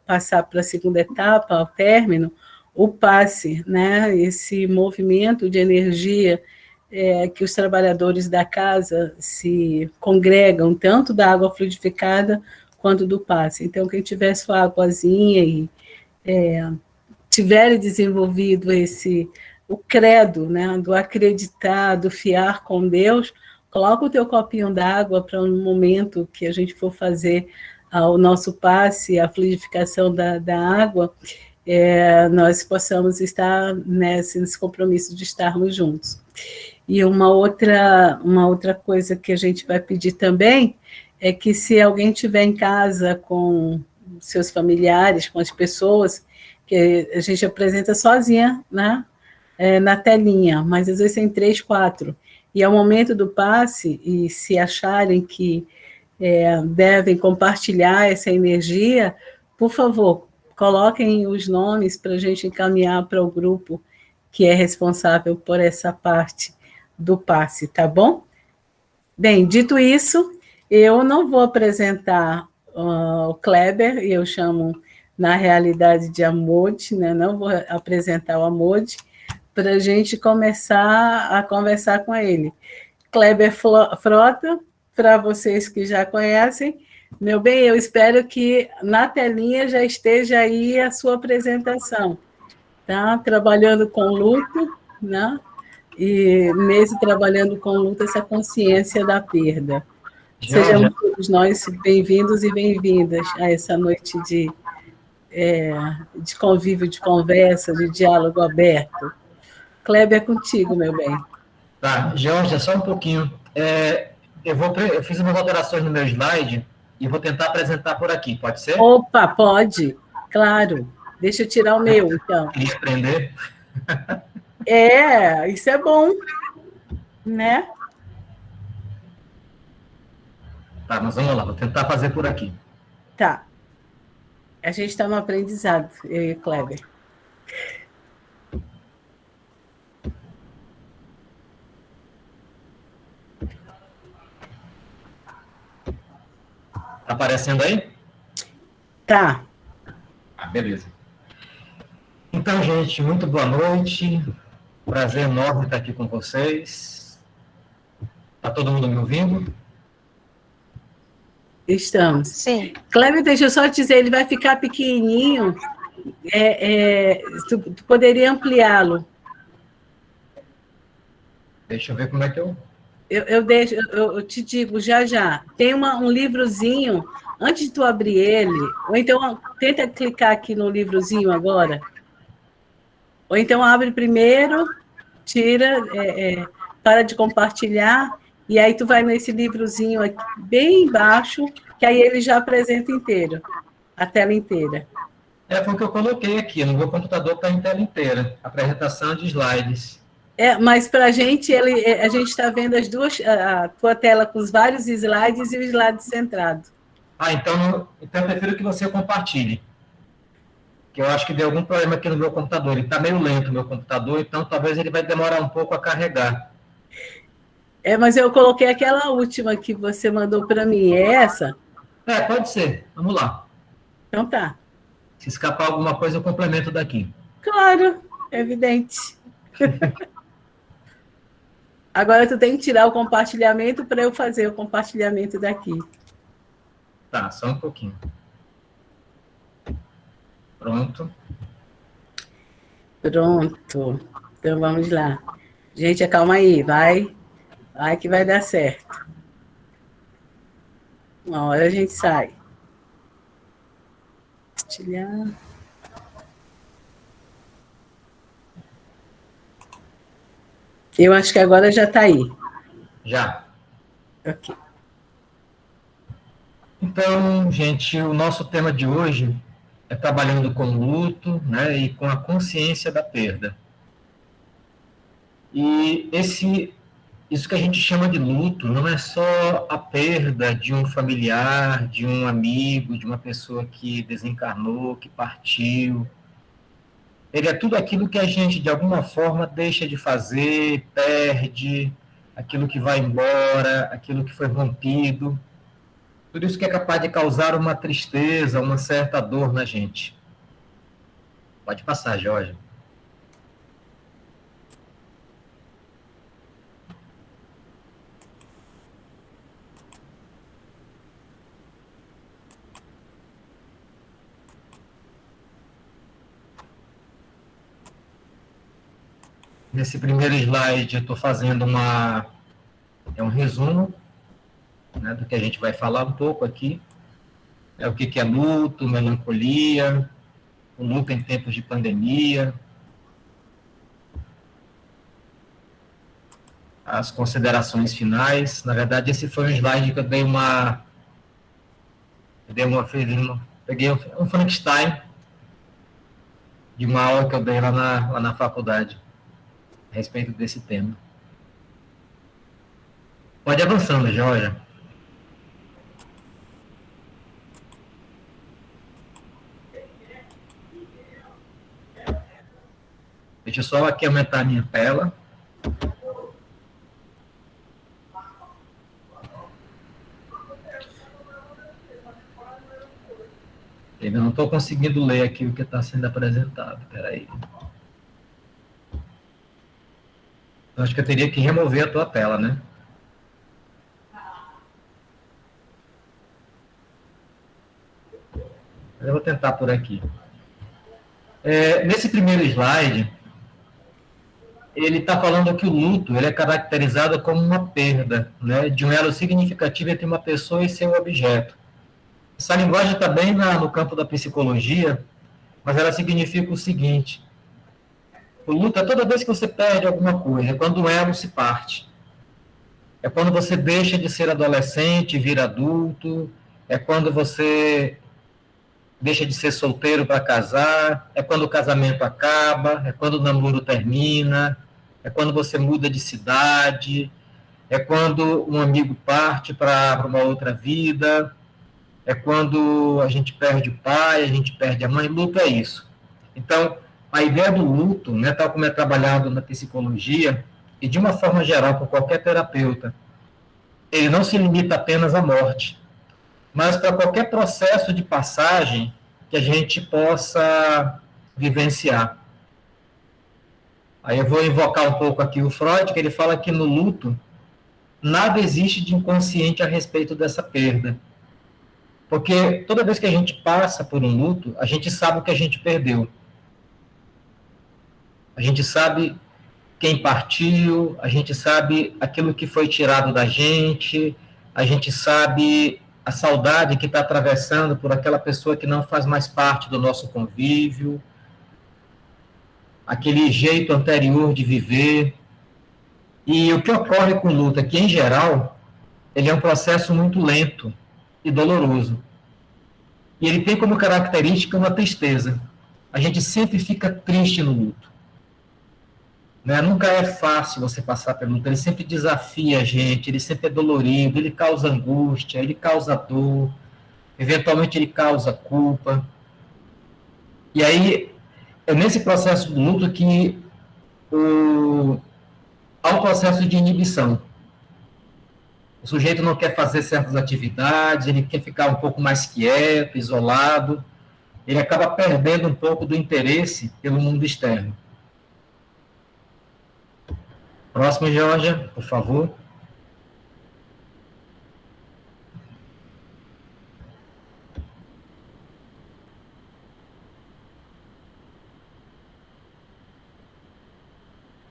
passar para a segunda etapa, ao término, o passe, né? Esse movimento de energia que os trabalhadores da casa se congregam, tanto da água fluidificada quanto do passe. Então, quem tiver sua águazinha e tiver desenvolvido o credo, né, do acreditar, do fiar com Deus, coloca o teu copinho d'água para um momento que a gente for fazer o nosso passe, a fluidificação da água, nós possamos estar nesse compromisso de estarmos juntos. E uma outra coisa que a gente vai pedir também é que, se alguém estiver em casa com seus familiares, com as pessoas, que a gente apresenta sozinha, né, na telinha, mas às vezes tem 3, 4, e ao momento do passe, e se acharem que devem compartilhar essa energia, por favor, coloquem os nomes para a gente encaminhar para o grupo que é responsável por essa parte do passe, tá bom? Bem, dito isso, eu não vou apresentar o Kleber, eu chamo na realidade de Amode, né? Não vou apresentar o Amode, para a gente começar a conversar com ele. Kleber Frota, para vocês que já conhecem, meu bem, eu espero que na telinha já esteja aí a sua apresentação, tá? Trabalhando com luto, né? E nesse trabalhando com luto, essa consciência da perda. Sejam todos nós bem-vindos e bem-vindas a essa noite de convívio, de conversa, de diálogo aberto. Kleber, é contigo, meu bem. Tá, Georgia, só um pouquinho. Eu fiz umas alterações no meu slide e vou tentar apresentar por aqui, pode ser? Opa, pode, claro. Deixa eu tirar o meu, então. Queria aprender. Isso é bom, né? Tá, mas vamos lá, vou tentar fazer por aqui. Tá. A gente está no aprendizado, eu e o Kleber. Tá aparecendo aí? Tá. Beleza. Então, gente, muito boa noite. Prazer enorme estar aqui com vocês. Tá todo mundo me ouvindo? Estamos. Sim. Kleber, deixa eu só te dizer, ele vai ficar pequenininho. Tu poderia ampliá-lo. Deixa eu ver como é que eu... Eu te digo já. Tem um livrozinho, antes de tu abrir ele, ou então tenta clicar aqui no livrozinho agora, ou então abre primeiro, tira, para de compartilhar, e aí tu vai nesse livrozinho aqui, bem embaixo, que aí ele já apresenta inteiro, a tela inteira. Foi o que eu coloquei aqui, no meu computador está em tela inteira, apresentação de slides. Mas para a gente está vendo as duas, a tua tela com os vários slides e o slide centrado. Então eu prefiro que você compartilhe. Que eu acho que deu algum problema aqui no meu computador. Ele está meio lento, o meu computador, então talvez ele vai demorar um pouco a carregar. Mas eu coloquei aquela última que você mandou para mim. É essa? Pode ser. Vamos lá. Então tá. Se escapar alguma coisa, eu complemento daqui. Claro, é evidente. Agora tu tem que tirar o compartilhamento para eu fazer o compartilhamento daqui. Tá, só um pouquinho. Pronto. Então vamos lá. Gente, calma aí, vai que vai dar certo. Uma hora a gente sai. Compartilhar. Eu acho que agora já está aí. Já. Ok. Então, gente, o nosso tema de hoje é trabalhando com luto, né, e com a consciência da perda. E isso que a gente chama de luto não é só a perda de um familiar, de um amigo, de uma pessoa que desencarnou, que partiu. Ele é tudo aquilo que a gente, de alguma forma, deixa de fazer, perde, aquilo que vai embora, aquilo que foi rompido. Tudo isso que é capaz de causar uma tristeza, uma certa dor na gente. Pode passar, Jorge. Nesse primeiro slide, eu estou fazendo um resumo, né, do que a gente vai falar um pouco aqui. O que é luto, melancolia, o luto em tempos de pandemia, as considerações finais. Na verdade, esse foi um slide que eu peguei um Frankenstein de uma aula que eu dei lá na faculdade a respeito desse tema. Pode ir avançando, Jorge. Deixa eu só aqui aumentar a minha tela. Eu não estou conseguindo ler aqui o que está sendo apresentado. Espera aí. Eu acho que eu teria que remover a tua tela, né? Eu vou tentar por aqui. Nesse primeiro slide, ele está falando que o luto ele é caracterizado como uma perda, né, de um elo significativo entre uma pessoa e seu objeto. Essa linguagem está bem no campo da psicologia, mas ela significa o seguinte: o luto é toda vez que você perde alguma coisa, é quando um elo se parte. É quando você deixa de ser adolescente e vira adulto, é quando você deixa de ser solteiro para casar, é quando o casamento acaba, é quando o namoro termina, é quando você muda de cidade, é quando um amigo parte para uma outra vida, é quando a gente perde o pai, a gente perde a mãe. Luto é isso. Então, a ideia do luto, né, tal como é trabalhado na psicologia, e de uma forma geral por qualquer terapeuta, ele não se limita apenas à morte, mas para qualquer processo de passagem que a gente possa vivenciar. Aí eu vou invocar um pouco aqui o Freud, que ele fala que no luto nada existe de inconsciente a respeito dessa perda. Porque toda vez que a gente passa por um luto, a gente sabe o que a gente perdeu. A gente sabe quem partiu, a gente sabe aquilo que foi tirado da gente, a gente sabe a saudade que está atravessando por aquela pessoa que não faz mais parte do nosso convívio, aquele jeito anterior de viver. E o que ocorre com o luto é que, em geral, ele é um processo muito lento e doloroso. E ele tem como característica uma tristeza. A gente sempre fica triste no luto. Né? Nunca é fácil você passar pelo luto, ele sempre desafia a gente, ele sempre é dolorido, ele causa angústia, ele causa dor, eventualmente ele causa culpa. E aí, é nesse processo do luto que há um processo de inibição. O sujeito não quer fazer certas atividades, ele quer ficar um pouco mais quieto, isolado, ele acaba perdendo um pouco do interesse pelo mundo externo. Próximo, Georgia, por favor.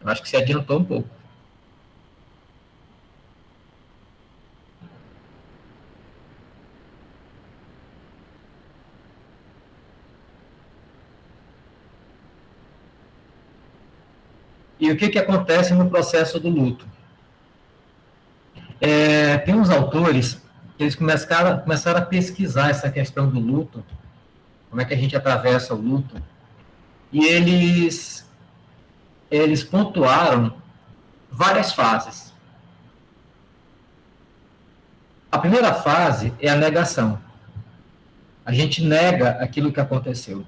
Eu acho que se adiantou um pouco. E o que acontece no processo do luto? Tem uns autores que eles começaram a pesquisar essa questão do luto, como é que a gente atravessa o luto, e eles pontuaram várias fases. A primeira fase é a negação. A gente nega aquilo que aconteceu.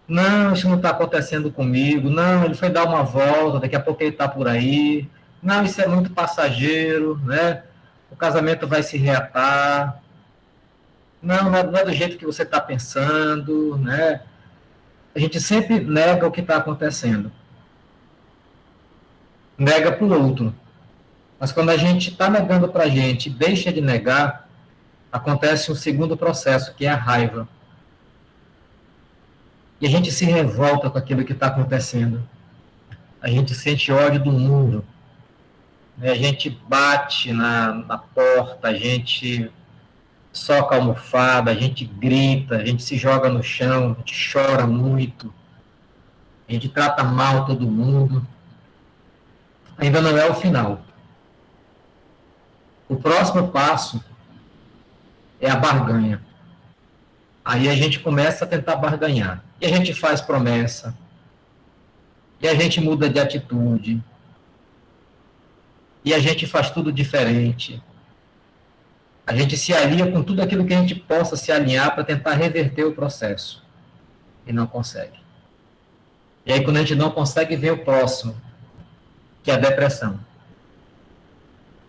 Não, isso não está acontecendo comigo. Não, ele foi dar uma volta, daqui a pouco ele está por aí. Não, isso é muito passageiro, né? o casamento vai se reatar, não é do jeito que você está pensando, né? A gente sempre nega o que está acontecendo. Nega para o outro. Mas quando a gente está negando para a gente e deixa de negar, acontece um segundo processo, que é a raiva. E a gente se revolta com aquilo que está acontecendo. A gente sente ódio do mundo. A gente bate na porta, a gente soca a almofada, a gente grita, a gente se joga no chão, a gente chora muito, a gente trata mal todo mundo. Ainda não é o final. O próximo passo é a barganha. Aí a gente começa a tentar barganhar. E a gente faz promessa. E a gente muda de atitude. E a gente faz tudo diferente. A gente se alia com tudo aquilo que a gente possa se alinhar para tentar reverter o processo. E não consegue. E aí, quando a gente não consegue, vem o próximo, que é a depressão.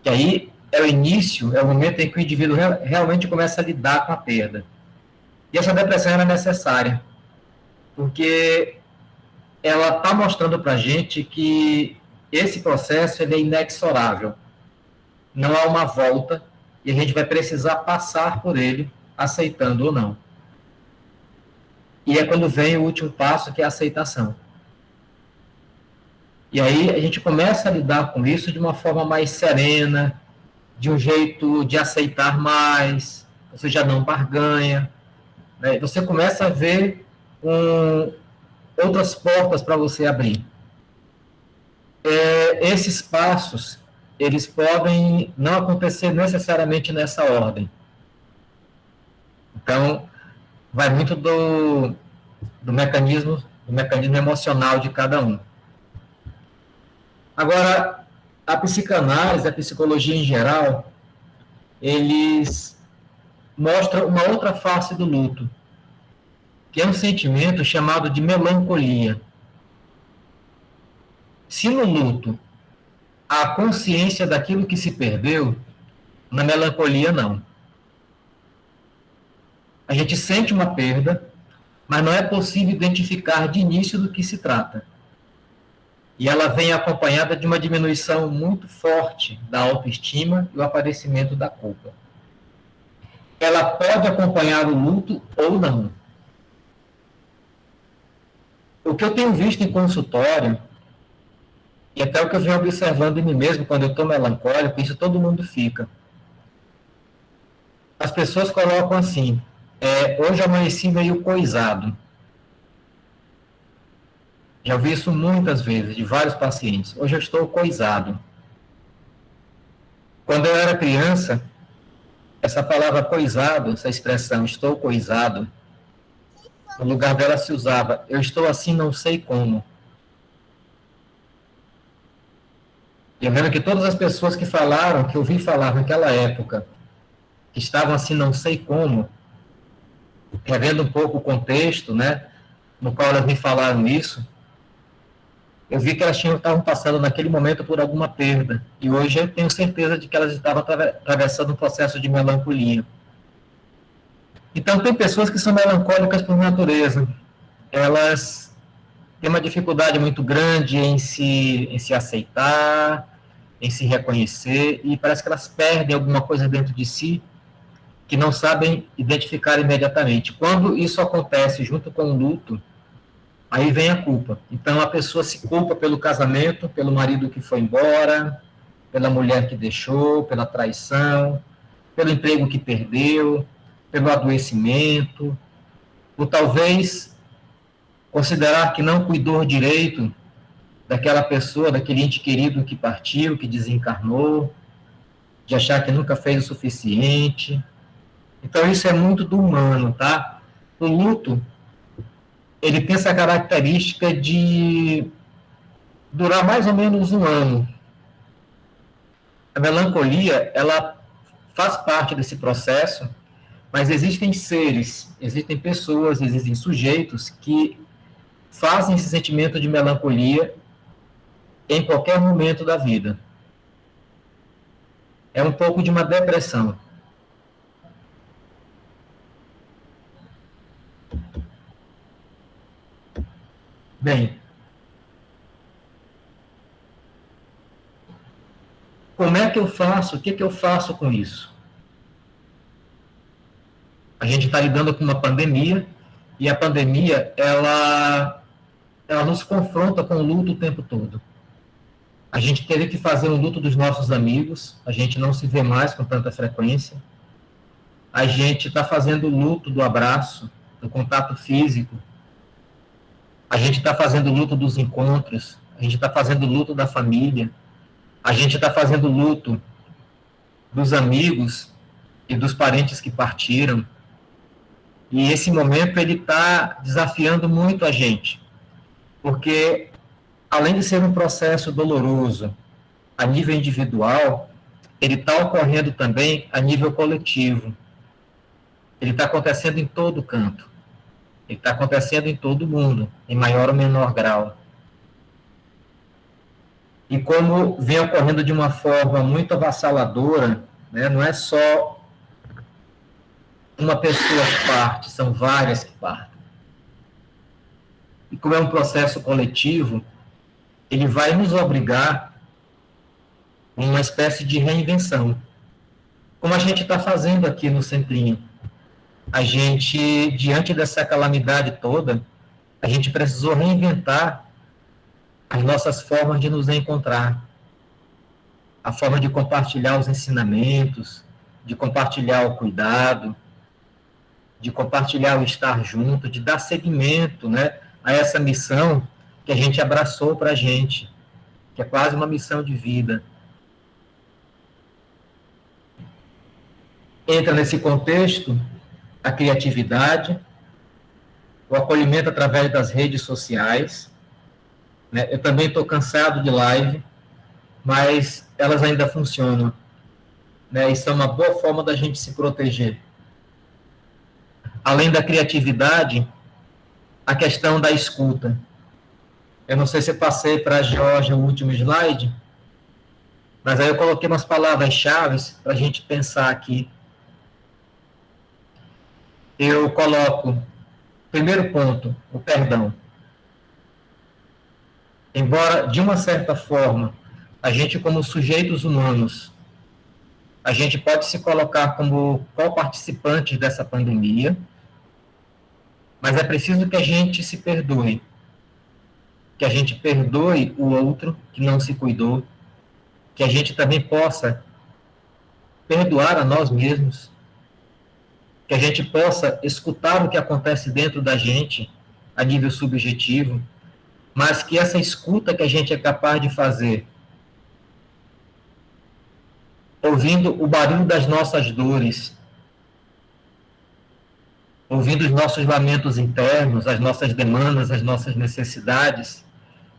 Que aí é o início, é o momento em que o indivíduo realmente começa a lidar com a perda. E essa depressão era necessária, porque ela está mostrando para a gente que esse processo ele é inexorável. Não há uma volta e a gente vai precisar passar por ele, aceitando ou não. E é quando vem o último passo, que é a aceitação. E aí a gente começa a lidar com isso de uma forma mais serena, de um jeito de aceitar mais, você já não barganha, né? Você começa a ver outras portas para você abrir. Esses passos, eles podem não acontecer necessariamente nessa ordem. Então, vai muito do mecanismo emocional de cada um. Agora, a psicanálise, a psicologia em geral, eles mostram uma outra face do luto, que é um sentimento chamado de melancolia. Se no luto há consciência daquilo que se perdeu, na melancolia não. A gente sente uma perda, mas não é possível identificar de início do que se trata. E ela vem acompanhada de uma diminuição muito forte da autoestima e o aparecimento da culpa. Ela pode acompanhar o luto ou não. O que eu tenho visto em consultório, e até o que eu venho observando em mim mesmo, quando eu estou melancólico, isso todo mundo fica. As pessoas colocam assim, hoje amanheci meio coisado. Já vi isso muitas vezes, de vários pacientes. Hoje eu estou coisado. Quando eu era criança, essa palavra coisado, essa expressão, estou coisado, no lugar dela se usava, eu estou assim não sei como. E eu lembro que todas as pessoas que falaram, que eu vi falar naquela época, que estavam assim não sei como, revendo um pouco o contexto, né, no qual elas me falaram isso, eu vi que elas estavam passando naquele momento por alguma perda. E hoje eu tenho certeza de que elas estavam atravessando um processo de melancolia. Então, tem pessoas que são melancólicas por natureza. Elas têm uma dificuldade muito grande em se aceitar, em se reconhecer, e parece que elas perdem alguma coisa dentro de si que não sabem identificar imediatamente. Quando isso acontece junto com o luto, aí vem a culpa. Então, a pessoa se culpa pelo casamento, pelo marido que foi embora, pela mulher que deixou, pela traição, pelo emprego que perdeu, pelo adoecimento, ou talvez considerar que não cuidou direito daquela pessoa, daquele ente querido que partiu, que desencarnou, de achar que nunca fez o suficiente. Então, isso é muito do humano, tá? O luto, ele tem essa característica de durar mais ou menos um ano. A melancolia, ela faz parte desse processo, mas existem seres, existem pessoas, existem sujeitos que fazem esse sentimento de melancolia em qualquer momento da vida. é um pouco de uma depressão. Bem, como é que eu faço? O que eu faço com isso? A gente está lidando com uma pandemia, e a pandemia, ela nos confronta com o luto o tempo todo. A gente teve que fazer um luto dos nossos amigos, a gente não se vê mais com tanta frequência. A gente está fazendo o luto do abraço, do contato físico. A gente está fazendo o luto dos encontros, a gente está fazendo o luto da família, a gente está fazendo o luto dos amigos e dos parentes que partiram. E esse momento ele está desafiando muito a gente, porque além de ser um processo doloroso a nível individual, ele está ocorrendo também a nível coletivo. Ele está acontecendo em todo canto. Ele está acontecendo em todo mundo, em maior ou menor grau. E como vem ocorrendo de uma forma muito avassaladora, né, não é só uma pessoa que parte, são várias que partem. E como é um processo coletivo, ele vai nos obrigar a uma espécie de reinvenção. Como a gente está fazendo aqui no Centrinho. A gente, diante dessa calamidade toda, a gente precisou reinventar as nossas formas de nos encontrar. A forma de compartilhar os ensinamentos, de compartilhar o cuidado, de compartilhar o estar junto, de dar seguimento, né, a essa missão que a gente abraçou para a gente, que é quase uma missão de vida. Entra nesse contexto a criatividade, o acolhimento através das redes sociais, né? Eu também estou cansado de live, mas elas ainda funcionam, né? E são uma boa forma da gente se proteger. Além da criatividade, a questão da escuta. Eu não sei se eu passei para a Georgia o último slide, mas aí eu coloquei umas palavras-chave para a gente pensar aqui. Eu coloco, primeiro ponto, o perdão. Embora, de uma certa forma, a gente, como sujeitos humanos, a gente pode se colocar como co-participantes dessa pandemia, mas é preciso que a gente se perdoe. Que a gente perdoe o outro que não se cuidou, que a gente também possa perdoar a nós mesmos, que a gente possa escutar o que acontece dentro da gente, a nível subjetivo, mas que essa escuta que a gente é capaz de fazer, ouvindo o barulho das nossas dores, ouvindo os nossos lamentos internos, as nossas demandas, as nossas necessidades,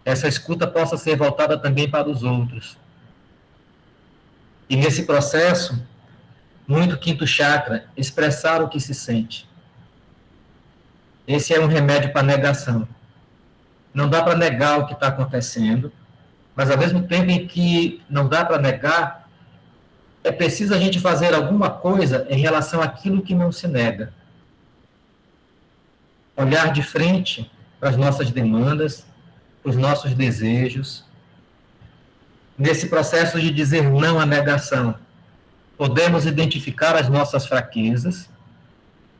essa escuta possa ser voltada também para os outros. E nesse processo, muito quinto chakra, expressar o que se sente. Esse é um remédio para negação. Não dá para negar o que está acontecendo, mas ao mesmo tempo em que não dá para negar, é preciso a gente fazer alguma coisa em relação àquilo que não se nega. Olhar de frente para as nossas demandas, para os nossos desejos. Nesse processo de dizer não à negação, podemos identificar as nossas fraquezas,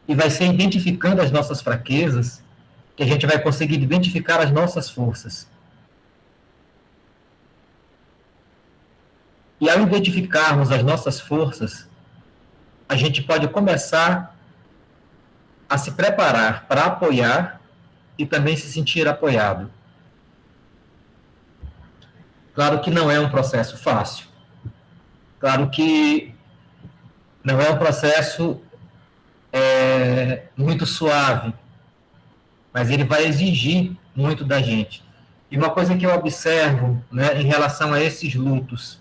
e vai ser identificando as nossas fraquezas que a gente vai conseguir identificar as nossas forças. E ao identificarmos as nossas forças, a gente pode começar a se preparar para apoiar e também se sentir apoiado. Claro que não é um processo fácil. Claro que não é um processo muito suave, mas ele vai exigir muito da gente. E uma coisa que eu observo, né, em relação a esses lutos,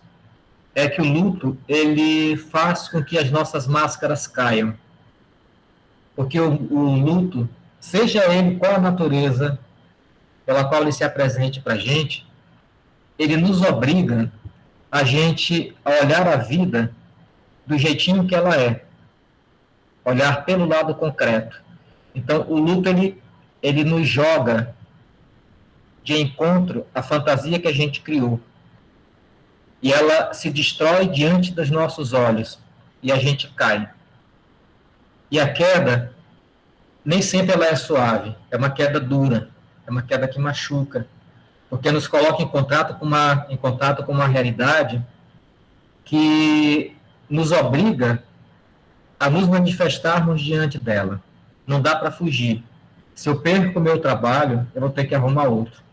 é que o luto, ele faz com que as nossas máscaras caiam. Porque o luto, seja ele qual a natureza pela qual ele se apresente para a gente, ele nos obriga a gente a olhar a vida do jeitinho que ela é. Olhar pelo lado concreto. Então, o luto, ele nos joga de encontro à fantasia que a gente criou. E ela se destrói diante dos nossos olhos. E a gente cai. E a queda, nem sempre ela é suave. É uma queda dura. É uma queda que machuca. Porque nos coloca em contato com uma realidade que nos obriga a nos manifestarmos diante dela. Não dá para fugir. Se eu perco o meu trabalho, eu vou ter que arrumar outro.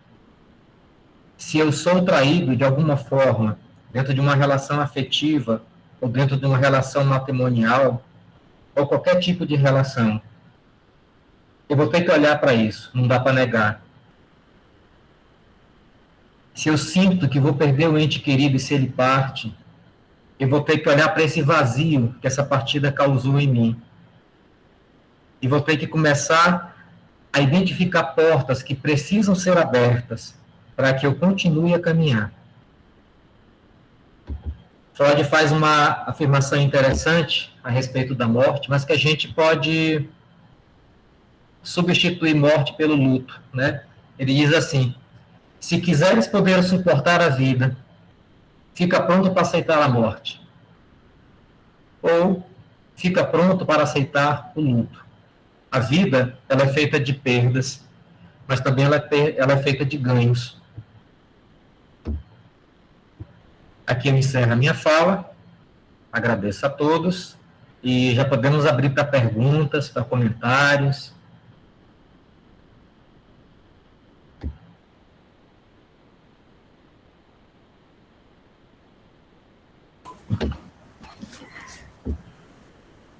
Se eu sou traído de alguma forma, dentro de uma relação afetiva, ou dentro de uma relação matrimonial, ou qualquer tipo de relação, eu vou ter que olhar para isso, não dá para negar. Se eu sinto que vou perder o ente querido e se ele parte, eu vou ter que olhar para esse vazio que essa partida causou em mim. E vou ter que começar a identificar portas que precisam ser abertas para que eu continue a caminhar. Freud faz uma afirmação interessante a respeito da morte, mas que a gente pode substituir morte pelo luto, né? Ele diz assim: se quiseres poder suportar a vida, fica pronto para aceitar a morte. Ou fica pronto para aceitar o luto. A vida, ela é feita de perdas, mas também ela é feita de ganhos. Aqui eu encerro a minha fala, agradeço a todos, e já podemos abrir para perguntas, para comentários.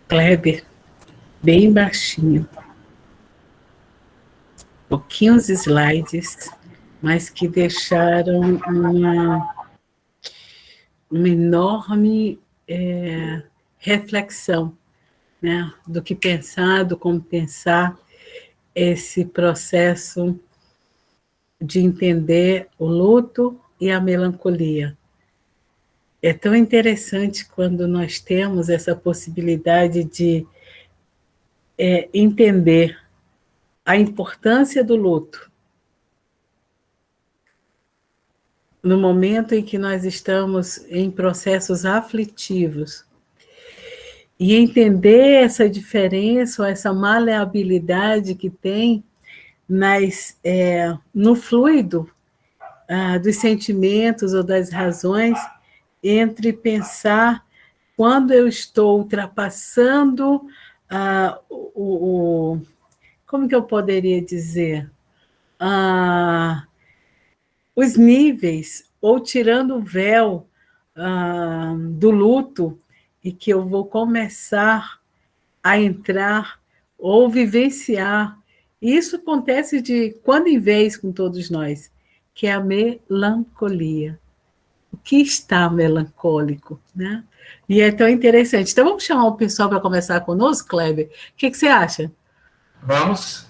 Kleber, bem baixinho. Pouquinhos slides, mas que deixaram uma enorme reflexão, né, do que pensar, do como pensar esse processo de entender o luto e a melancolia. É tão interessante quando nós temos essa possibilidade de entender a importância do luto no momento em que nós estamos em processos aflitivos e entender essa diferença ou essa maleabilidade que tem no fluido dos sentimentos ou das razões entre pensar quando eu estou ultrapassando como que eu poderia dizer? Os níveis, ou tirando o véu do luto, e que eu vou começar a entrar ou vivenciar. Isso acontece de quando em vez com todos nós, que é a melancolia. O que está melancólico, né? E é tão interessante. Então, vamos chamar o pessoal para conversar conosco, Kleber? O que você acha? Vamos.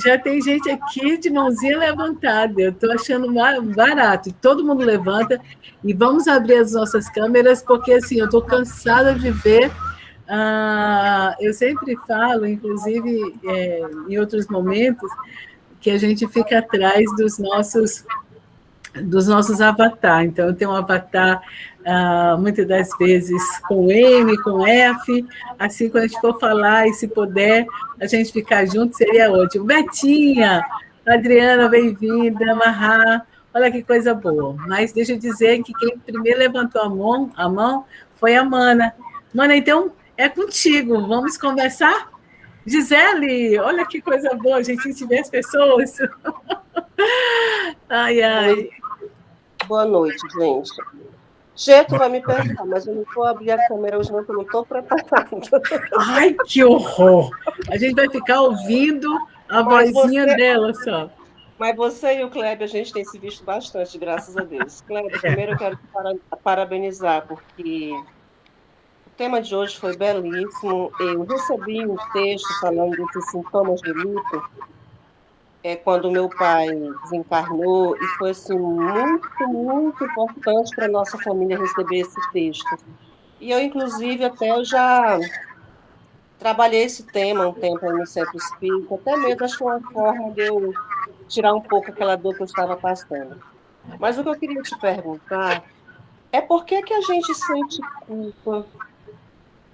Já tem gente aqui de mãozinha levantada. Eu estou achando barato. Todo mundo levanta e vamos abrir as nossas câmeras, porque assim, eu estou cansada de ver. Eu sempre falo, inclusive em outros momentos, que a gente fica atrás dos nossos avatares. Então, eu tenho um avatar, muitas das vezes, com M, com F, assim, quando a gente for falar, e se puder, a gente ficar junto, seria ótimo. Betinha, Adriana, bem-vinda, Marra, olha que coisa boa. Mas deixa eu dizer que quem primeiro levantou a mão foi a Mana. Mana, então, é contigo, vamos conversar? Gisele, olha que coisa boa, a gente vê as pessoas. Ai, ai. Boa noite, gente. Geto vai me perguntar, mas eu não vou abrir a câmera hoje, não, porque eu não estou preparada. Ai, que horror! A gente vai ficar ouvindo a vozinha dela só. Mas você e o Kleber, a gente tem se visto bastante, graças a Deus. Kleber, primeiro eu quero parabenizar, porque o tema de hoje foi belíssimo. Eu recebi um texto falando desses sintomas de luto. quando meu pai desencarnou, e foi assim, muito, muito importante para a nossa família receber esse texto. E eu, inclusive, até eu já trabalhei esse tema um tempo aí no Centro Espírita, até mesmo acho que é uma forma de eu tirar um pouco aquela dor que eu estava passando. Mas o que eu queria te perguntar é por que que a gente sente culpa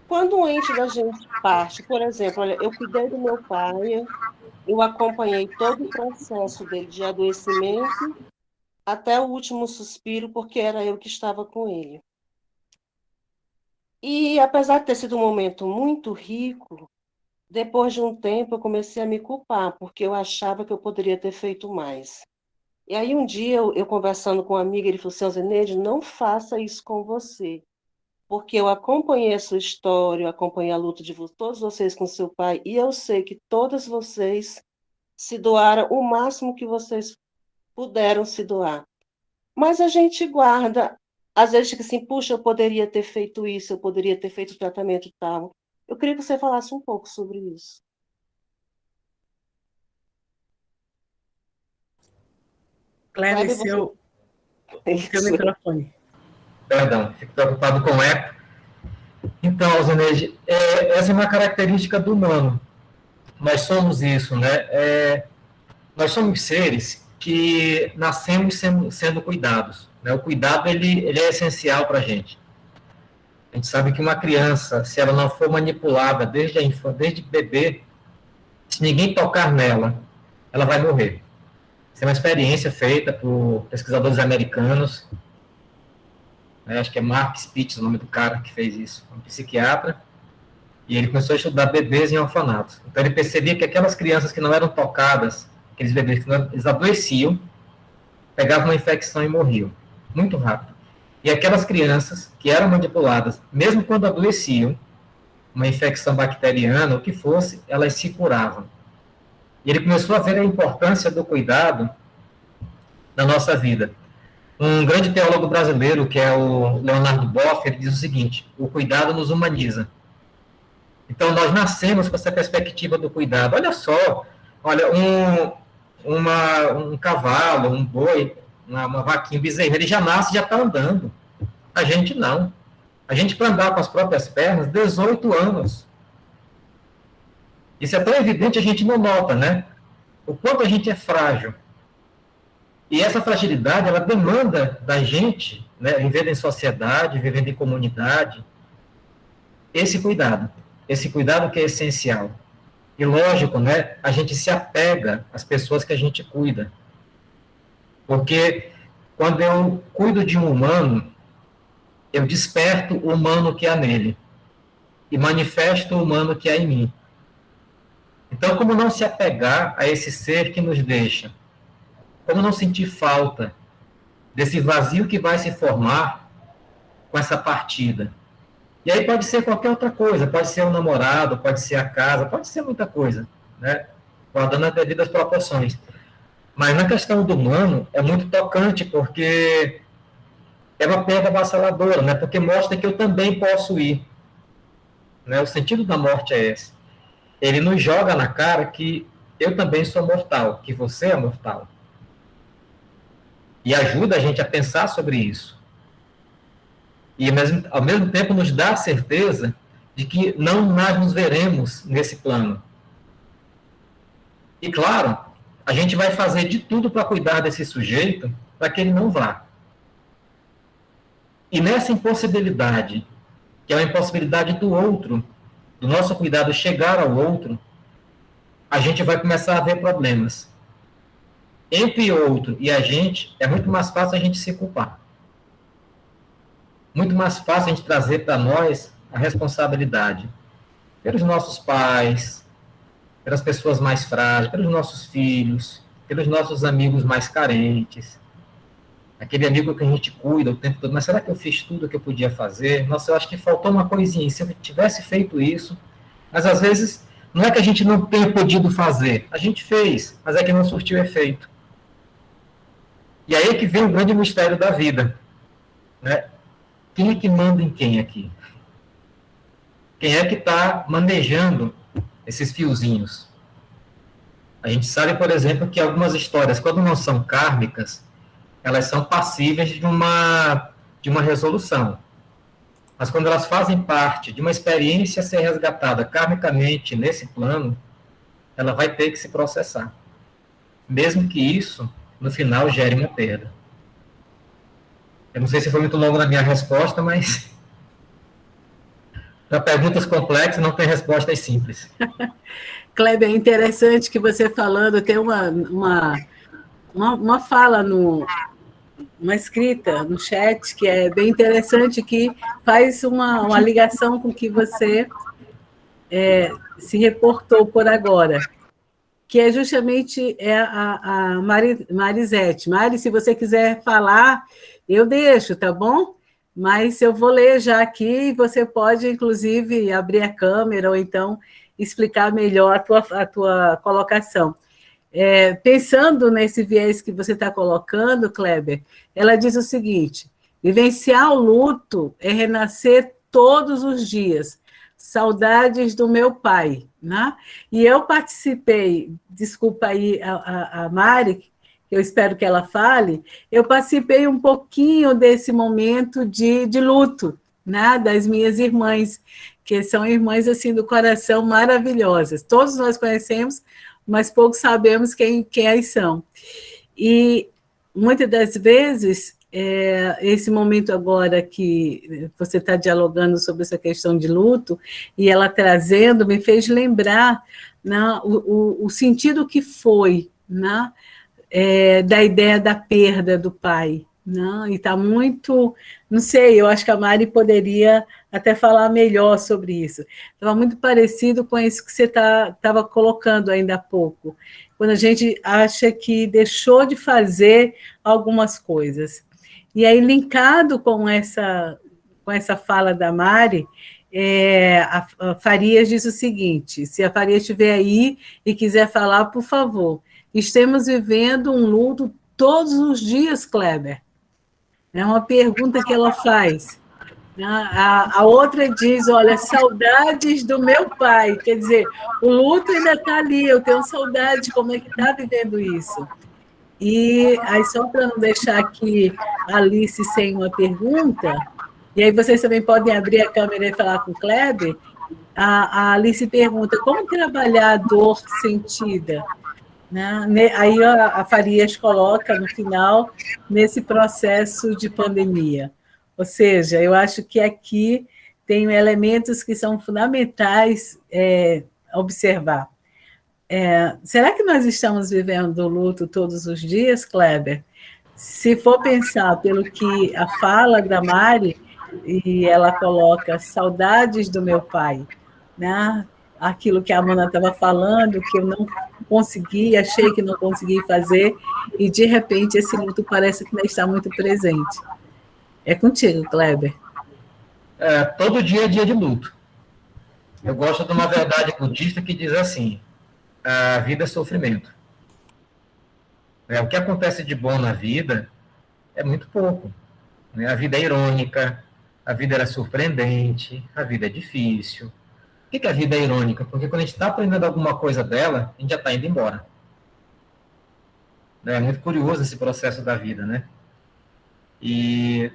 quando um ente da gente parte? Por exemplo, olha, eu cuidei do meu pai, eu acompanhei todo o processo dele de adoecimento até o último suspiro, porque era eu que estava com ele. E apesar de ter sido um momento muito rico, depois de um tempo eu comecei a me culpar, porque eu achava que eu poderia ter feito mais. E aí um dia eu conversando com uma amiga, ele falou assim, Zeneide, não faça isso com você, porque eu acompanhei a sua história, eu acompanhei a luta de todos vocês com seu pai, e eu sei que todas vocês se doaram o máximo que vocês puderam se doar. Mas a gente guarda, às vezes fica assim, puxa, eu poderia ter feito isso, eu poderia ter feito o tratamento tal. Eu queria que você falasse um pouco sobre isso. Kleber, Kleber, você... o teu Isso. microfone. Perdão, fico preocupado com eco. Então, Zeneide, essa é uma característica do humano. Nós somos isso, né? Nós somos seres que nascemos sendo cuidados, né? O cuidado, ele é essencial para a gente. A gente sabe que uma criança, se ela não for manipulada desde a infância, desde bebê, se ninguém tocar nela, ela vai morrer. Isso é uma experiência feita por pesquisadores americanos, né? Acho que é Mark Spitz o nome do cara que fez isso, um psiquiatra, e ele começou a estudar bebês em orfanatos. Então ele percebia que aquelas crianças que não eram tocadas, aqueles bebês que não, eles adoeciam, pegavam uma infecção e morriam, muito rápido. E aquelas crianças que eram manipuladas, mesmo quando adoeciam, uma infecção bacteriana, o que fosse, elas se curavam. E ele começou a ver a importância do cuidado na nossa vida. Um grande teólogo brasileiro, que é o Leonardo Boff, ele diz o seguinte: o cuidado nos humaniza. Então, nós nascemos com essa perspectiva do cuidado. Olha só, olha, um cavalo, um boi, uma vaquinha, um bezerro, ele já nasce e já está andando. A gente não. A gente, para andar com as próprias pernas, 18 anos. Isso é tão evidente, a gente não nota, né? O quanto a gente é frágil. E essa fragilidade, ela demanda da gente, né, vivendo em sociedade, vivendo em comunidade, esse cuidado que é essencial. E lógico, né, a gente se apega às pessoas que a gente cuida. Porque quando eu cuido de um humano, eu desperto o humano que há nele e manifesto o humano que há em mim. Então, como não se apegar a esse ser que nos deixa? Como não sentir falta desse vazio que vai se formar com essa partida? E aí pode ser qualquer outra coisa, pode ser um namorado, pode ser a casa, pode ser muita coisa, né? Guardando as devidas proporções. Mas na questão do humano, é muito tocante, porque é uma perda avassaladora, né? Porque mostra que eu também posso ir. Né? O sentido da morte é esse. Ele nos joga na cara que eu também sou mortal, que você é mortal. E ajuda a gente a pensar sobre isso. E ao mesmo tempo nos dá a certeza de que não nós nos veremos nesse plano. E claro, a gente vai fazer de tudo para cuidar desse sujeito para que ele não vá. E nessa impossibilidade, que é a impossibilidade do outro, do nosso cuidado chegar ao outro, a gente vai começar a ver problemas. Entre o outro e a gente, é muito mais fácil a gente se culpar. Muito mais fácil a gente trazer para nós a responsabilidade. Pelos nossos pais, pelas pessoas mais frágeis, pelos nossos filhos, pelos nossos amigos mais carentes. Aquele amigo que a gente cuida o tempo todo, mas será que eu fiz tudo o que eu podia fazer? Nossa, eu acho que faltou uma coisinha. Se eu tivesse feito isso... Mas, às vezes, não é que a gente não tenha podido fazer. A gente fez, mas é que não surtiu efeito. E aí é que vem o grande mistério da vida. Né? Quem é que manda em quem aqui? Quem é que está manejando esses fiozinhos? A gente sabe, por exemplo, que algumas histórias, quando não são kármicas, elas são passíveis de uma resolução. Mas quando elas fazem parte de uma experiência a ser resgatada karmicamente nesse plano, ela vai ter que se processar. Mesmo que isso, no final, gere uma perda. Eu não sei se foi muito longo na minha resposta, mas para perguntas complexas não tem respostas simples. Kleber, é interessante que você falando, tem uma fala uma escrita no chat que é bem interessante, que faz uma ligação com o que você se reportou por agora, que é justamente a Marisete. Mari, se você quiser falar, eu deixo, tá bom? Mas eu vou ler já aqui e você pode, inclusive, abrir a câmera ou então explicar melhor a tua colocação. Pensando nesse viés que você está colocando, Kleber, ela diz o seguinte: vivenciar o luto é renascer todos os dias. Saudades do meu pai, né? E eu participei, desculpa aí a Mari, eu espero que ela fale, eu participei um pouquinho desse momento de luto, né? Das minhas irmãs, que são irmãs assim do coração maravilhosas. Todos nós conhecemos, mas poucos sabemos quem elas são. E muitas das vezes, esse momento agora que você está dialogando sobre essa questão de luto, e ela trazendo, me fez lembrar, né, o sentido que foi, né, da ideia da perda do pai. Não, e está muito, não sei, eu acho que a Mari poderia até falar melhor sobre isso. Estava muito parecido com isso que você estava colocando ainda há pouco, quando a gente acha que deixou de fazer algumas coisas. E aí, linkado com essa fala da Mari, a Farias diz o seguinte: se a Farias estiver aí e quiser falar, por favor, estamos vivendo um luto todos os dias, Kleber. É uma pergunta que ela faz. A outra diz, olha, saudades do meu pai. Quer dizer, o luto ainda está ali, eu tenho saudade, como é que está vivendo isso? E aí, só para não deixar aqui a Alice sem uma pergunta, e aí vocês também podem abrir a câmera e falar com o Kleber, a Alice pergunta, como trabalhar a dor sentida? Né? Aí a Farias coloca no final, nesse processo de pandemia. Ou seja, eu acho que aqui tem elementos que são fundamentais observar. Será que nós estamos vivendo o luto todos os dias, Kleber? Se for pensar pelo que a fala da Mari, e ela coloca saudades do meu pai, né? Aquilo que a Amanda estava falando, que eu não consegui, achei que não consegui fazer, e de repente esse luto parece que ainda está muito presente. É contigo, Kleber. Todo dia é dia de luto. Eu gosto de uma verdade budista que diz assim: a vida é sofrimento. O que acontece de bom na vida é muito pouco. A vida é irônica, a vida é surpreendente, a vida é difícil. Por que a vida é irônica? Porque quando a gente está aprendendo alguma coisa dela, a gente já está indo embora. É muito curioso esse processo da vida, né? E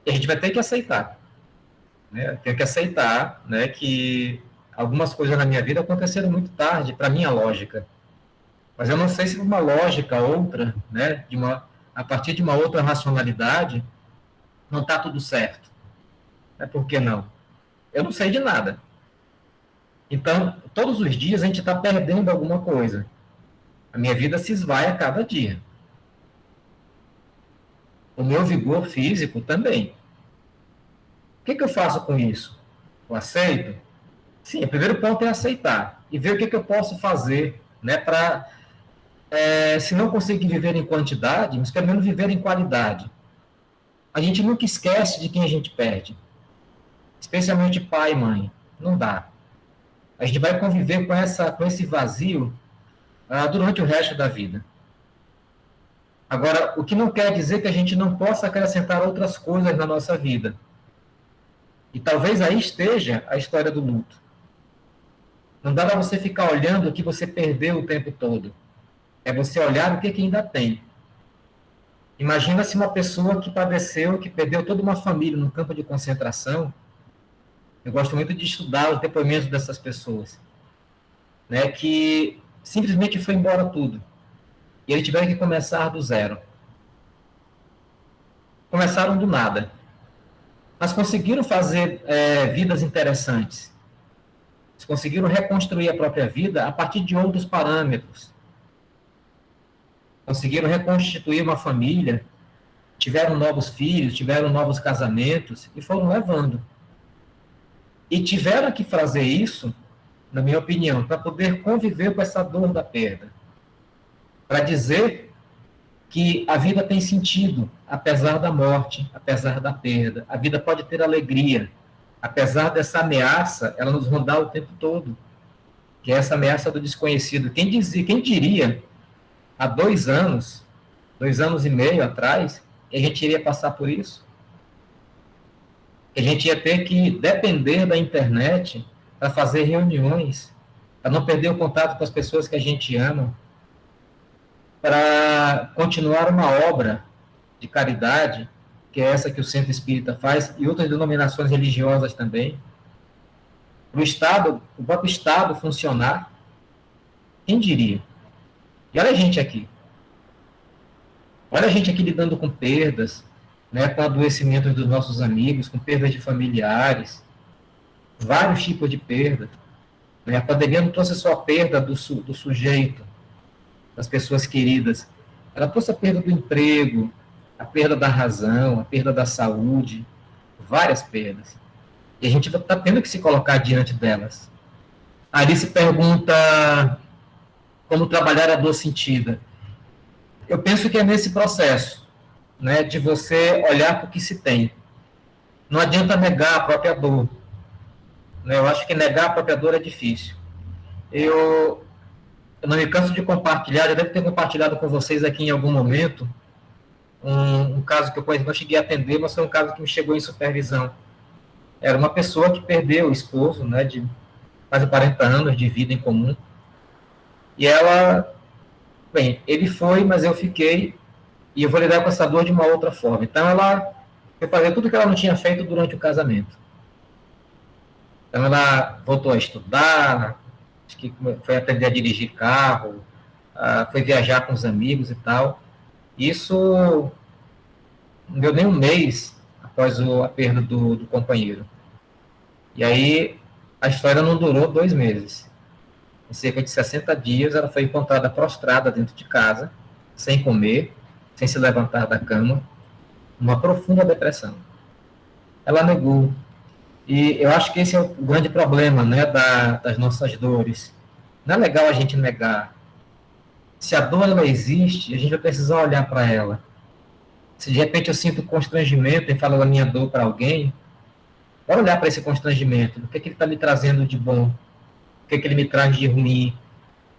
a gente vai ter que aceitar. Né? Tenho que aceitar, né, que algumas coisas na minha vida aconteceram muito tarde, para a minha lógica. Mas eu não sei se uma lógica outra, né, a partir de uma outra racionalidade, não está tudo certo. Por que não? Eu não sei de nada. Então, todos os dias a gente está perdendo alguma coisa. A minha vida se esvai a cada dia. O meu vigor físico também. O que eu faço com isso? Eu aceito? Sim, o primeiro ponto é aceitar. E ver o que eu posso fazer, né, para, se não conseguir viver em quantidade, mas pelo menos viver em qualidade. A gente nunca esquece de quem a gente perde. Especialmente pai e mãe. Não dá. A gente vai conviver com esse vazio durante o resto da vida. Agora, o que não quer dizer que a gente não possa acrescentar outras coisas na nossa vida. E talvez aí esteja a história do luto. Não dá para você ficar olhando o que você perdeu o tempo todo. É você olhar o que ainda tem. Imagina se uma pessoa que padeceu, que perdeu toda uma família no campo de concentração. Eu gosto muito de estudar os depoimentos dessas pessoas, né, que simplesmente foi embora tudo. E eles tiveram que começar do zero. Começaram do nada. Mas conseguiram fazer vidas interessantes. Eles conseguiram reconstruir a própria vida a partir de outros parâmetros. Conseguiram reconstituir uma família, tiveram novos filhos, tiveram novos casamentos e foram levando. E tiveram que fazer isso, na minha opinião, para poder conviver com essa dor da perda. Para dizer que a vida tem sentido, apesar da morte, apesar da perda. A vida pode ter alegria, apesar dessa ameaça, ela nos rondar o tempo todo, que é essa ameaça do desconhecido. Quem diria, há 2 anos e meio atrás, que a gente iria passar por isso? Que a gente ia ter que depender da internet para fazer reuniões, para não perder o contato com as pessoas que a gente ama, para continuar uma obra de caridade, que é essa que o Centro Espírita faz, e outras denominações religiosas também. O próprio Estado funcionar, quem diria? E olha a gente aqui. Olha a gente aqui lidando com perdas, né, com adoecimentos dos nossos amigos, com perdas de familiares, vários tipos de perda. Né? A pandemia não trouxe só a perda do sujeito, das pessoas queridas. Ela trouxe a perda do emprego, a perda da razão, a perda da saúde, várias perdas. E a gente está tendo que se colocar diante delas. A Alice pergunta como trabalhar a dor sentida. Eu penso que é nesse processo, né, de você olhar para o que se tem. Não adianta negar a própria dor. Né? Eu acho que negar a própria dor é difícil. Eu não me canso de compartilhar, já deve ter compartilhado com vocês aqui em algum momento, um caso que eu conheci, não cheguei a atender, mas foi um caso que me chegou em supervisão. Era uma pessoa que perdeu o esposo, né, de quase 40 anos de vida em comum, e ela, bem, ele foi, mas eu fiquei, e eu vou lidar com essa dor de uma outra forma. Então ela foi fazer tudo que ela não tinha feito durante o casamento. Então ela voltou a estudar, acho que foi aprender a dirigir carro, foi viajar com os amigos e tal. Isso não deu nem um mês após a perda do companheiro. E aí a história não durou 2 meses. Em cerca de 60 dias, ela foi encontrada prostrada dentro de casa, sem comer, sem se levantar da cama, uma profunda depressão. Ela negou. E eu acho que esse é o grande problema, né, das nossas dores. Não é legal a gente negar. Se a dor ela existe, a gente vai precisar olhar para ela. Se de repente eu sinto constrangimento em falar da minha dor para alguém, bora olhar para esse constrangimento. O que ele está me trazendo de bom? O que ele me traz de ruim?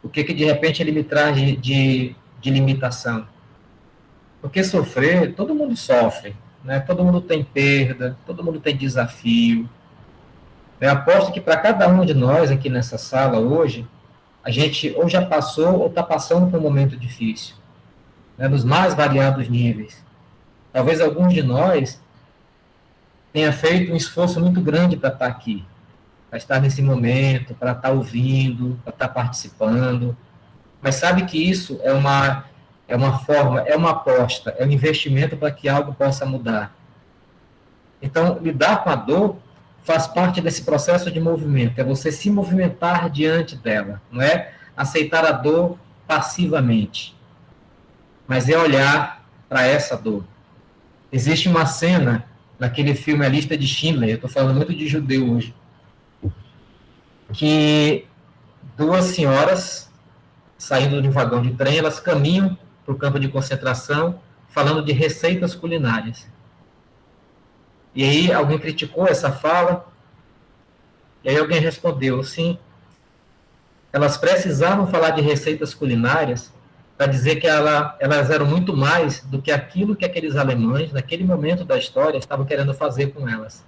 O que de repente ele me traz de limitação? Porque sofrer, todo mundo sofre. Né? Todo mundo tem perda, todo mundo tem desafio. Eu aposto que para cada um de nós aqui nessa sala hoje, a gente ou já passou ou está passando por um momento difícil, né, nos mais variados níveis. Talvez alguns de nós tenha feito um esforço muito grande para estar aqui, para estar nesse momento, para estar ouvindo, para estar participando, mas sabe que isso é uma forma, é uma aposta, é um investimento para que algo possa mudar. Então, lidar com a dor faz parte desse processo de movimento, é você se movimentar diante dela, não é aceitar a dor passivamente, mas é olhar para essa dor. Existe uma cena naquele filme A Lista de Schindler, eu estou falando muito de judeu hoje, que 2 senhoras saindo de um vagão de trem, elas caminham para o campo de concentração falando de receitas culinárias. E aí alguém criticou essa fala, e aí alguém respondeu, sim, elas precisavam falar de receitas culinárias para dizer que elas eram muito mais do que aquilo que aqueles alemães, naquele momento da história, estavam querendo fazer com elas.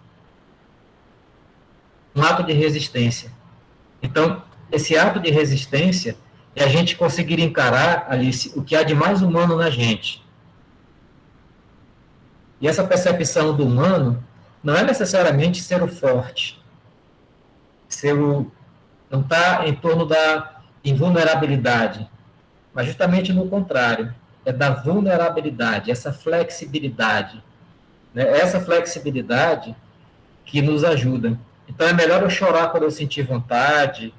Um ato de resistência. Então, esse ato de resistência é a gente conseguir encarar, Alice, o que há de mais humano na gente. E essa percepção do humano não é necessariamente ser o forte, não está em torno da invulnerabilidade, mas justamente no contrário, é da vulnerabilidade, essa flexibilidade. Né? Essa flexibilidade que nos ajuda. Então é melhor eu chorar quando eu sentir vontade,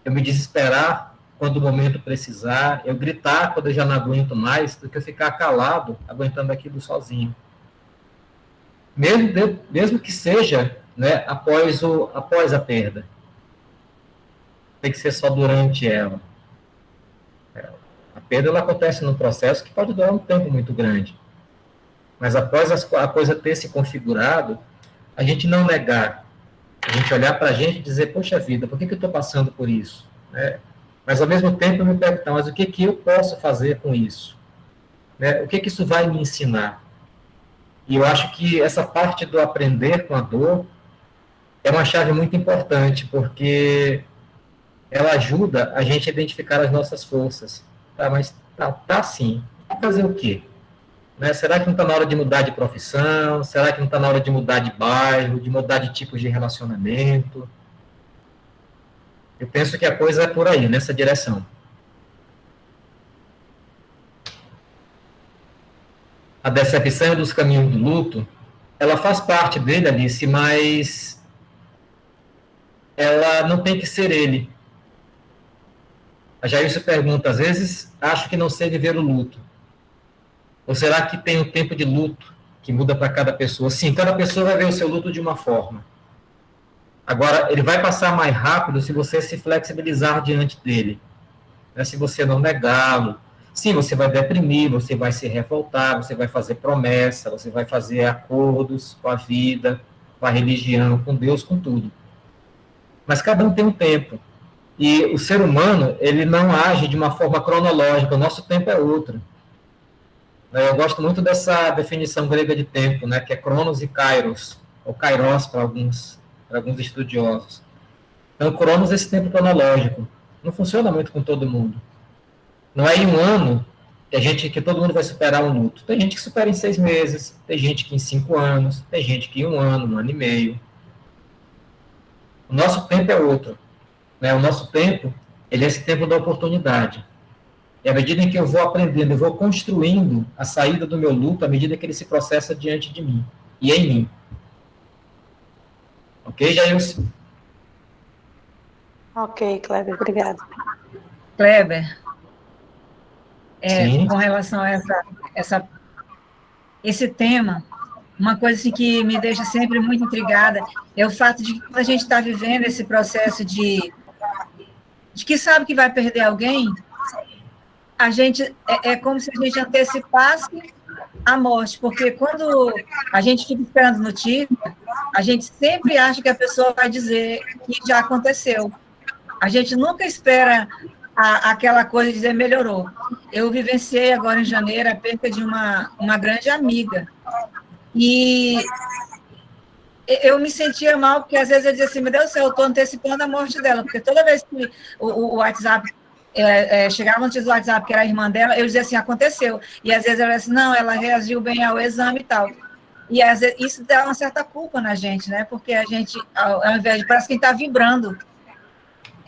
eu me desesperar quando o momento precisar, eu gritar quando eu já não aguento mais, do que eu ficar calado, aguentando aquilo sozinho. Mesmo que seja, né, após a perda. Tem que ser só durante ela. A perda ela acontece num processo que pode durar um tempo muito grande. Mas após a coisa ter se configurado, a gente não negar, a gente olhar para a gente e dizer, poxa vida, por que eu estou passando por isso? Né? Mas ao mesmo tempo eu me perguntar, mas o que eu posso fazer com isso? Né? O que isso vai me ensinar? E eu acho que essa parte do aprender com a dor é uma chave muito importante, porque ela ajuda a gente a identificar as nossas forças. Tá, mas tá sim. Fazer o quê? Né? Será que não está na hora de mudar de profissão? Será que não está na hora de mudar de bairro, de mudar de tipos de relacionamento? Eu penso que a coisa é por aí, nessa direção. A decepção dos caminhos do luto, ela faz parte dele, Alice, mas ela não tem que ser ele. A Jailson pergunta, às vezes, acho que não sei viver o luto. Ou será que tem um tempo de luto que muda para cada pessoa? Sim, cada pessoa vai ver o seu luto de uma forma. Agora, ele vai passar mais rápido se você se flexibilizar diante dele. Né? Se você não negá-lo. Sim, você vai deprimir, você vai se revoltar, você vai fazer promessa, você vai fazer acordos com a vida, com a religião, com Deus, com tudo. Mas cada um tem um tempo. E o ser humano, ele não age de uma forma cronológica, o nosso tempo é outro. Eu gosto muito dessa definição grega de tempo, né, que é cronos e kairos, ou kairos para alguns estudiosos. Então, cronos é esse tempo cronológico. Não funciona muito com todo mundo. Não é em um ano que todo mundo vai superar um luto. Tem gente que supera em 6 meses, tem gente que em 5 anos, tem gente que em 1 ano, 1 ano e meio. O nosso tempo é outro. Né? O nosso tempo, ele é esse tempo da oportunidade. E à medida em que eu vou aprendendo, eu vou construindo a saída do meu luto, à medida que ele se processa diante de mim e em mim. Ok, Jailson? Ok, Kleber, obrigada. Kleber, com relação a esse tema, uma coisa assim, que me deixa sempre muito intrigada é o fato de que quando a gente está vivendo esse processo de que sabe que vai perder alguém, a gente é como se a gente antecipasse a morte, porque quando a gente fica esperando notícia, a gente sempre acha que a pessoa vai dizer que já aconteceu. A gente nunca espera aquela coisa de dizer melhorou. Eu vivenciei agora em janeiro a perda de uma grande amiga. E eu me sentia mal, porque às vezes eu dizia assim, meu Deus do céu, eu estou antecipando a morte dela, porque toda vez que o WhatsApp, chegava no do WhatsApp, que era a irmã dela, eu dizia assim, aconteceu. E às vezes ela disse, não, ela reagiu bem ao exame e tal. E às vezes isso dá uma certa culpa na gente, né? Porque a gente, ao invés de, parece que está vibrando.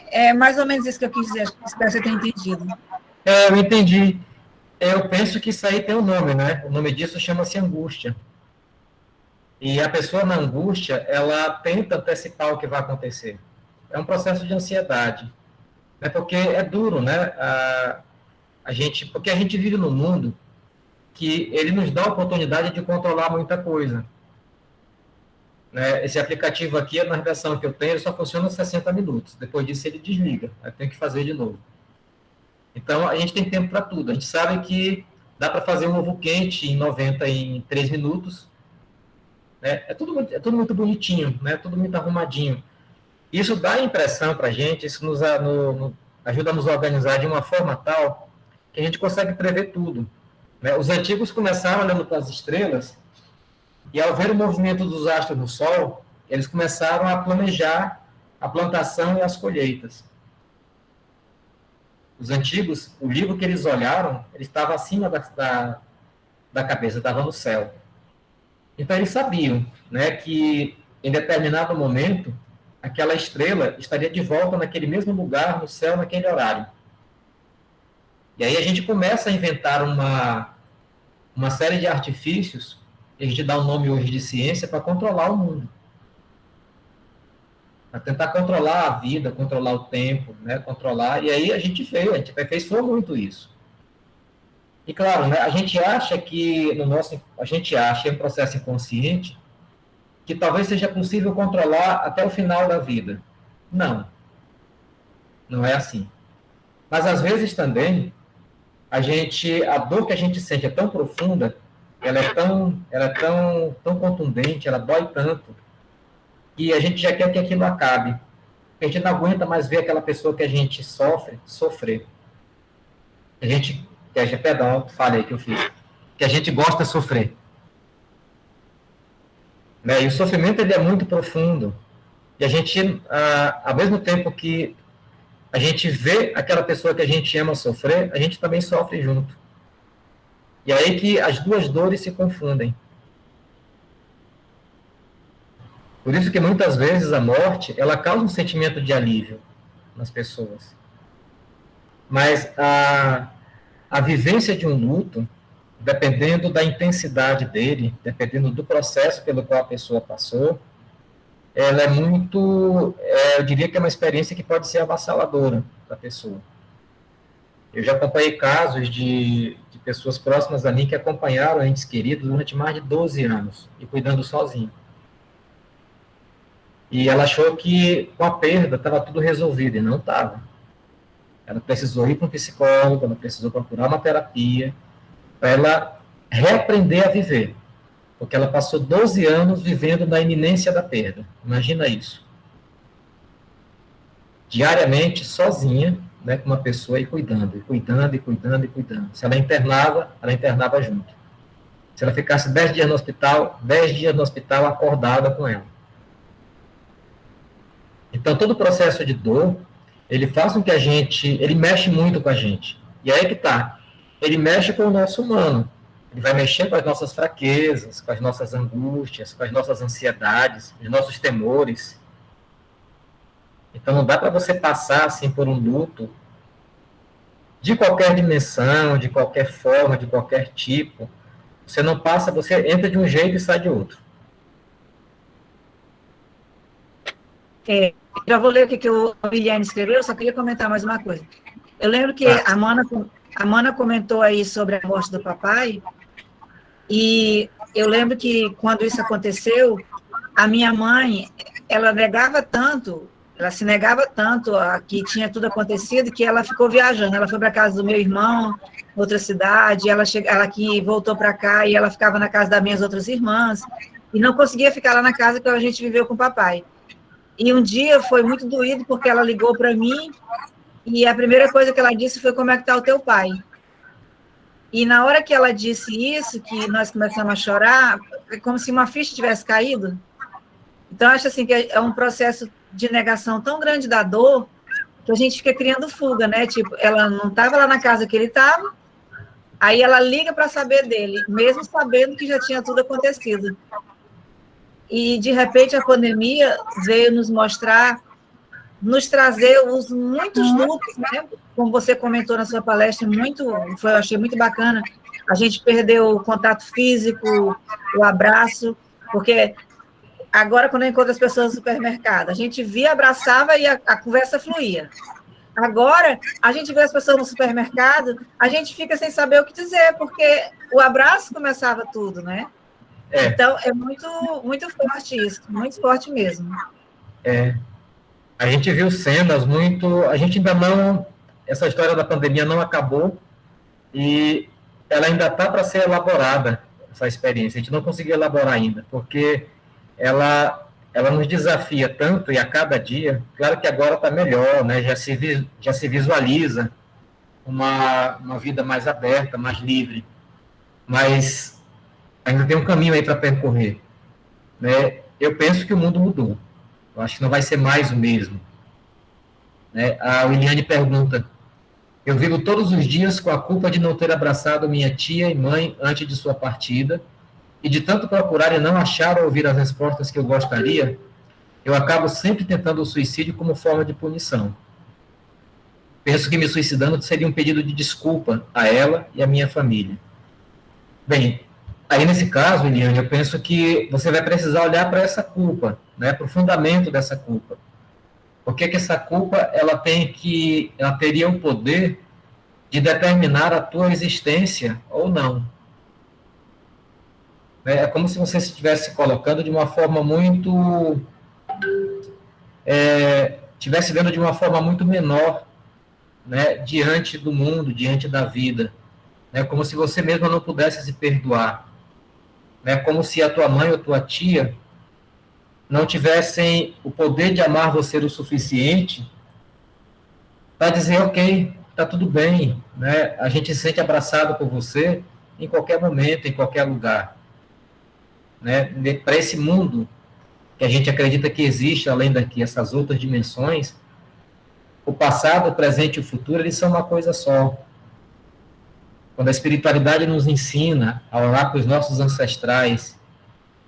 É mais ou menos isso que eu quis dizer, espero que você tenha entendido. Eu entendi. Eu penso que isso aí tem um nome, né? O nome disso chama-se angústia. E a pessoa na angústia, ela tenta antecipar o que vai acontecer. É um processo de ansiedade. É porque é duro, né? Porque a gente vive num mundo que ele nos dá a oportunidade de controlar muita coisa. Né? Esse aplicativo aqui, na versão que eu tenho, ele só funciona 60 minutos. Depois disso, ele desliga. Aí tem que fazer de novo. Então, a gente tem tempo para tudo. A gente sabe que dá para fazer um ovo quente em 3 minutos. Né? É tudo muito bonitinho, né? Tudo muito arrumadinho. Isso dá a impressão para a gente, isso nos ajuda a nos organizar de uma forma tal que a gente consegue prever tudo. Né? Os antigos começaram olhando para as estrelas e, ao ver o movimento dos astros no Sol, eles começaram a planejar a plantação e as colheitas. Os antigos, o livro que eles olharam, ele estava acima da cabeça, estava no céu. Então, eles sabiam, né, que em determinado momento, aquela estrela estaria de volta naquele mesmo lugar, no céu, naquele horário. E aí a gente começa a inventar uma série de artifícios, que a gente dá o nome hoje de ciência, para controlar o mundo. Para tentar controlar a vida, controlar o tempo, né, controlar, e aí a gente aperfeiçoou muito isso. E claro, né, a gente acha é um processo inconsciente, que talvez seja possível controlar até o final da vida. Não. Não é assim. Mas às vezes também, a dor que a gente sente é tão profunda, ela é tão contundente, ela dói tanto, que a gente já quer que aquilo acabe. A gente não aguenta mais ver aquela pessoa que a gente sofrer. Perdão, falei que eu fiz. Que a gente gosta de sofrer. Né? E o sofrimento, ele é muito profundo. E a gente, ao mesmo tempo que a gente vê aquela pessoa que a gente ama sofrer, a gente também sofre junto. E é aí que as duas dores se confundem. Por isso que muitas vezes a morte, ela causa um sentimento de alívio nas pessoas. Mas a vivência de um luto, dependendo da intensidade dele, dependendo do processo pelo qual a pessoa passou, ela é muito, eu diria que é uma experiência que pode ser avassaladora para a pessoa. Eu já acompanhei casos de pessoas próximas a mim que acompanharam entes queridos durante mais de 12 anos e cuidando sozinho. E ela achou que com a perda estava tudo resolvido, e não estava. Ela precisou ir para um psicólogo, ela precisou procurar uma terapia, para ela reaprender a viver. Porque ela passou 12 anos vivendo na iminência da perda. Imagina isso. Diariamente, sozinha, né, com uma pessoa e cuidando. Se ela internava junto. Se ela ficasse 10 dias no hospital, 10 dias no hospital acordada com ela. Então, todo o processo de dor, ele faz com que ele mexe muito com a gente. E aí que tá. Ele mexe com o nosso humano. Ele vai mexer com as nossas fraquezas, com as nossas angústias, com as nossas ansiedades, os nossos temores. Então, não dá para você passar assim por um luto de qualquer dimensão, de qualquer forma, de qualquer tipo. Você não passa, você entra de um jeito e sai de outro. Já vou ler o que a Liliane escreveu, só queria comentar mais uma coisa. Eu lembro que a Mana comentou aí sobre a morte do papai, e eu lembro que quando isso aconteceu, a minha mãe, ela se negava tanto a que tinha tudo acontecido, que ela ficou viajando. Ela foi para a casa do meu irmão, outra cidade, ela aqui voltou para cá, e ela ficava na casa das minhas outras irmãs, e não conseguia ficar lá na casa que a gente viveu com o papai. E um dia foi muito doído, porque ela ligou para mim, e a primeira coisa que ela disse foi: como é que está o teu pai? E na hora que ela disse isso, que nós começamos a chorar, é como se uma ficha tivesse caído. Então, acho assim que é um processo de negação tão grande da dor, que a gente fica criando fuga, né? Tipo, ela não estava lá na casa que ele estava, aí ela liga para saber dele, mesmo sabendo que já tinha tudo acontecido. E, de repente, a pandemia veio nos trazer muitos lutos, né? Como você comentou na sua palestra, eu achei muito bacana. A gente perdeu o contato físico, o abraço, porque agora, quando eu encontro as pessoas no supermercado, a gente via, abraçava e a conversa fluía. Agora, a gente vê as pessoas no supermercado, a gente fica sem saber o que dizer, porque o abraço começava tudo, né? Então, é muito, muito forte isso, muito forte mesmo. A gente viu cenas muito... A gente ainda não... Essa história da pandemia não acabou, e ela ainda está para ser elaborada, essa experiência. A gente não conseguiu elaborar ainda, porque ela nos desafia tanto, e a cada dia... Claro que agora está melhor, né? Já se visualiza uma vida mais aberta, mais livre. Mas ainda tem um caminho aí para percorrer, né? Eu penso que o mundo mudou. Eu acho que não vai ser mais o mesmo, né? A Liliane pergunta: Eu vivo todos os dias com a culpa de não ter abraçado minha tia e mãe antes de sua partida, e de tanto procurar e não achar ou ouvir as respostas que eu gostaria, eu acabo sempre tentando o suicídio como forma de punição. Penso que me suicidando seria um pedido de desculpa a ela e à minha família. Bem, aí nesse caso, Eliane, eu penso que você vai precisar olhar para essa culpa, né, para o fundamento dessa culpa. Por que essa culpa ela teria o poder de determinar a tua existência ou não? É como se você se estivesse colocando de uma forma muito... estivesse vendo de uma forma muito menor, né, diante do mundo, diante da vida. Né, como se você mesmo não pudesse se perdoar. Né, como se a tua mãe ou tua tia não tivessem o poder de amar você o suficiente para dizer, ok, está tudo bem, né? A gente se sente abraçado por você em qualquer momento, em qualquer lugar. Né? Para esse mundo que a gente acredita que existe, além daqui, essas outras dimensões, o passado, o presente e o futuro, eles são uma coisa só. Quando a espiritualidade nos ensina a orar para os nossos ancestrais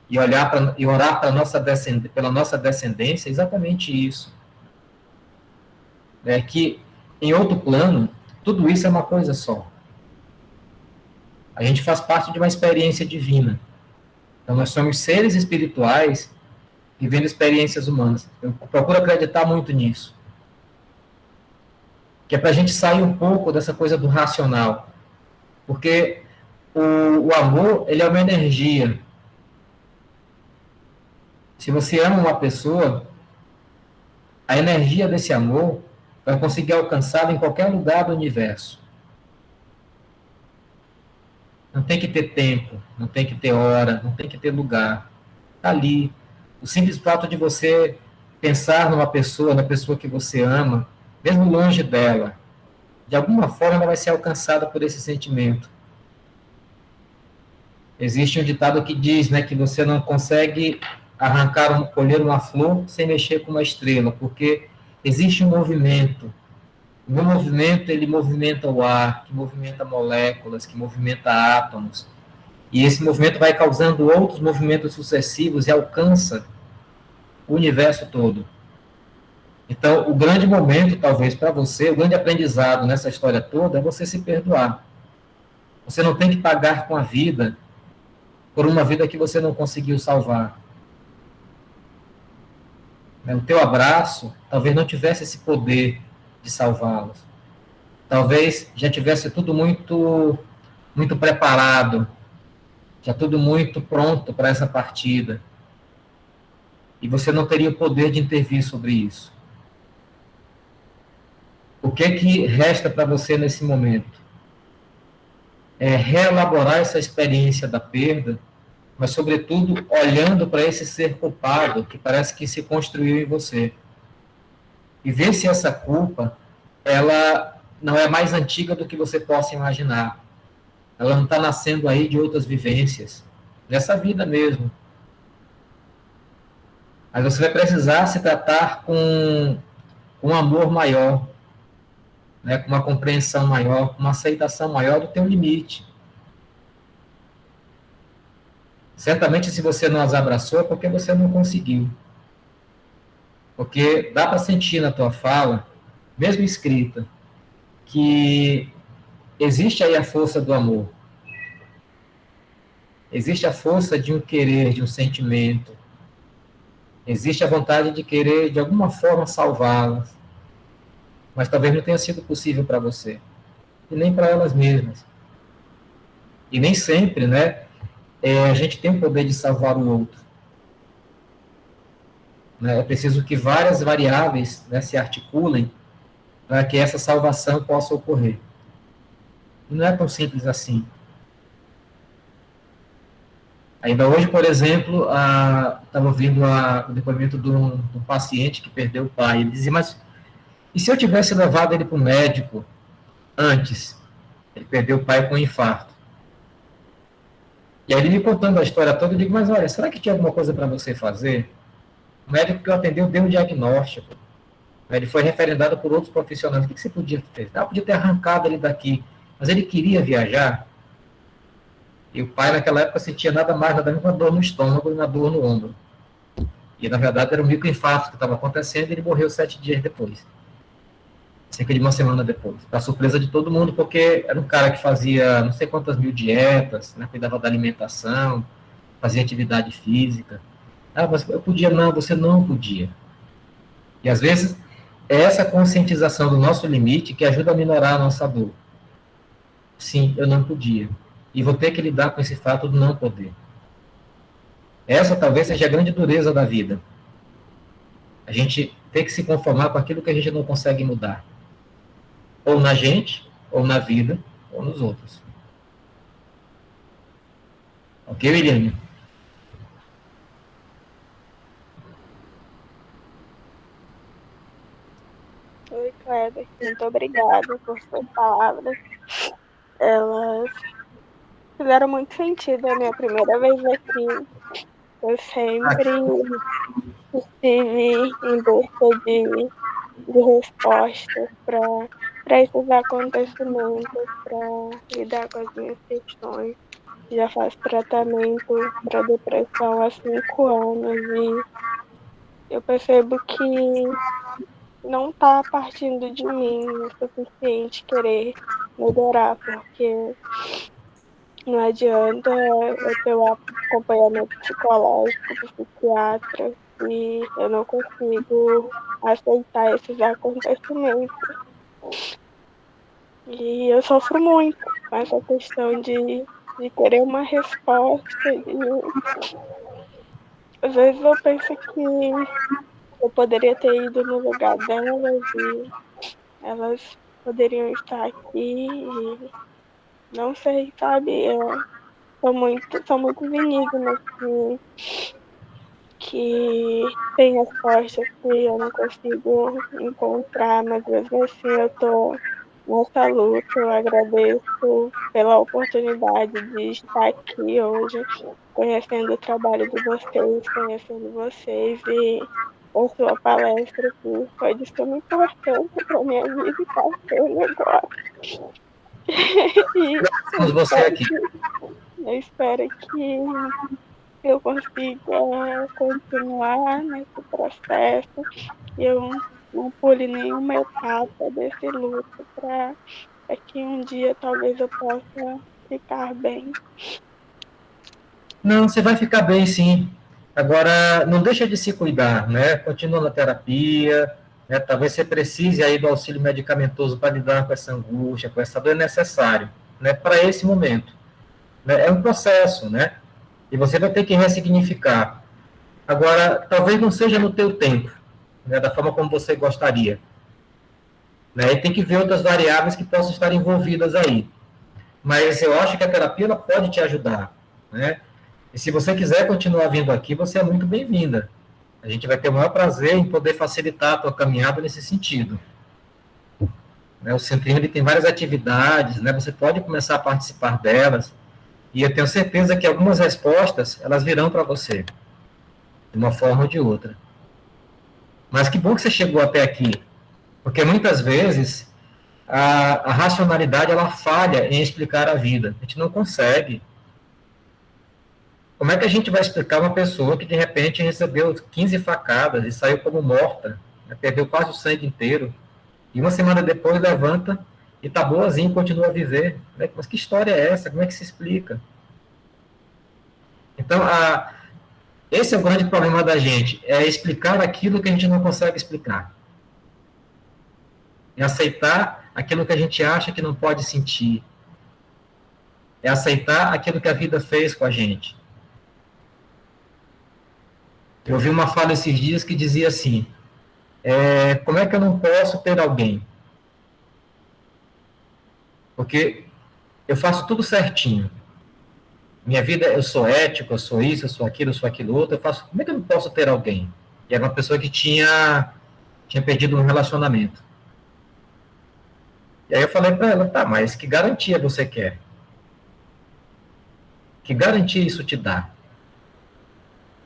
e orar pela nossa descendência, é exatamente isso. É que, em outro plano, tudo isso é uma coisa só. A gente faz parte de uma experiência divina. Então, nós somos seres espirituais vivendo experiências humanas. Eu procuro acreditar muito nisso. Que é para a gente sair um pouco dessa coisa do racional. Porque o amor, ele é uma energia. Se você ama uma pessoa, a energia desse amor vai conseguir alcançá-la em qualquer lugar do universo. Não tem que ter tempo, não tem que ter hora, não tem que ter lugar. Está ali. O simples fato de você pensar numa pessoa, na pessoa que você ama, mesmo longe dela, de alguma forma ela vai ser alcançada por esse sentimento. Existe um ditado que diz, né, que você não consegue colher uma flor sem mexer com uma estrela, porque existe um movimento. O meu movimento, ele movimenta o ar, que movimenta moléculas, que movimenta átomos. E esse movimento vai causando outros movimentos sucessivos e alcança o universo todo. Então, o grande momento, talvez, para você, o grande aprendizado nessa história toda é você se perdoar. Você não tem que pagar com a vida por uma vida que você não conseguiu salvar. O teu abraço talvez não tivesse esse poder de salvá-los. Talvez já tivesse tudo muito, muito preparado, já tudo muito pronto para essa partida. E você não teria o poder de intervir sobre isso. O que resta para você nesse momento? É reelaborar essa experiência da perda, mas, sobretudo, olhando para esse ser culpado que parece que se construiu em você. E ver se essa culpa, ela não é mais antiga do que você possa imaginar. Ela não está nascendo aí de outras vivências, dessa vida mesmo. Mas você vai precisar se tratar com um amor maior, né, com uma compreensão maior, com uma aceitação maior do teu limite. Certamente, se você não as abraçou, é porque você não conseguiu. Porque dá para sentir na tua fala, mesmo escrita, que existe aí a força do amor. Existe a força de um querer, de um sentimento. Existe a vontade de querer, de alguma forma, salvá-las. Mas talvez não tenha sido possível para você. E nem para elas mesmas. E nem sempre, né? A gente tem o poder de salvar o outro. É preciso que várias variáveis, né, se articulem para que essa salvação possa ocorrer. E não é tão simples assim. Ainda hoje, por exemplo, estava ouvindo o depoimento de um paciente que perdeu o pai. Ele dizia, mas e se eu tivesse levado ele para o médico antes? Ele perdeu o pai com um infarto. E aí ele me contando a história toda, eu digo, mas olha, será que tinha alguma coisa para você fazer? O médico que eu atendeu deu um diagnóstico. Ele foi referendado por outros profissionais. O que você podia ter? Podia ter arrancado ele daqui. Mas ele queria viajar. E o pai, naquela época, sentia nada mais, nada menos uma dor no estômago e uma dor no ombro. E, na verdade, era um microinfarto que estava acontecendo e ele morreu 7 dias depois. Cerca de uma semana depois. Para surpresa de todo mundo, porque era um cara que fazia não sei quantas mil dietas, né, cuidava da alimentação, fazia atividade física. Mas eu podia. Não, você não podia. E, às vezes, é essa conscientização do nosso limite que ajuda a minorar a nossa dor. Sim, eu não podia. E vou ter que lidar com esse fato do não poder. Essa talvez seja a grande dureza da vida. A gente tem que se conformar com aquilo que a gente não consegue mudar. Ou na gente, ou na vida, ou nos outros. Ok, William? Oi, Kleber. Muito obrigada por suas palavras. Elas fizeram muito sentido. É a minha primeira vez aqui. Eu sempre estive em busca de respostas para esses acontecimentos, para lidar com as minhas questões. Já faço tratamento para depressão há 5 anos e eu percebo que não está partindo de mim o suficiente querer melhorar, porque não adianta eu ter o acompanhamento psicológico do psiquiatra e eu não consigo aceitar esses acontecimentos. E eu sofro muito com essa questão de querer uma resposta. Às vezes eu penso que eu poderia ter ido no lugar delas e elas poderiam estar aqui e não sei, sabe? São muitos enigmas que tem respostas que eu não consigo encontrar, mas mesmo assim eu tô nessa luta. Eu agradeço pela oportunidade de estar aqui hoje, conhecendo o trabalho de vocês, conhecendo vocês e a sua palestra que foi de suma importância para minha vida e está sendo agora. E Temos você aqui. eu espero que eu consiga continuar nesse processo e eu não pule nenhuma etapa desse luto para que um dia talvez eu possa ficar bem. Não, você vai ficar bem, sim. Agora, não deixa de se cuidar, né? Continua na terapia, né? Talvez você precise aí do auxílio medicamentoso para lidar com essa angústia, com essa dor, é necessário, né? Para esse momento. Né? É um processo, né? E você vai ter que ressignificar. Agora, talvez não seja no teu tempo, né? Da forma como você gostaria. Né? E tem que ver outras variáveis que possam estar envolvidas aí. Mas eu acho que a terapia ela pode te ajudar, né? E se você quiser continuar vindo aqui, você é muito bem-vinda. A gente vai ter o maior prazer em poder facilitar a tua caminhada nesse sentido. Né, o Centrinho ele tem várias atividades, né, você pode começar a participar delas, e eu tenho certeza que algumas respostas, elas virão para você, de uma forma ou de outra. Mas que bom que você chegou até aqui, porque muitas vezes a racionalidade ela falha em explicar a vida. A gente não consegue. Como é que a gente vai explicar uma pessoa que, de repente, recebeu 15 facadas e saiu como morta, né, perdeu quase o sangue inteiro, e uma semana depois levanta e está boazinha e continua a viver? Né? Mas que história é essa? Como é que se explica? Então, esse é o grande problema da gente, é explicar aquilo que a gente não consegue explicar. É aceitar aquilo que a gente acha que não pode sentir. É aceitar aquilo que a vida fez com a gente. Eu ouvi uma fala esses dias que dizia assim, como é que eu não posso ter alguém? Porque eu faço tudo certinho. Minha vida, eu sou ético, eu sou isso, eu sou aquilo outro, eu faço, como é que eu não posso ter alguém? E era uma pessoa que tinha perdido um relacionamento. E aí eu falei para ela, tá, mas que garantia você quer? Que garantia isso te dá?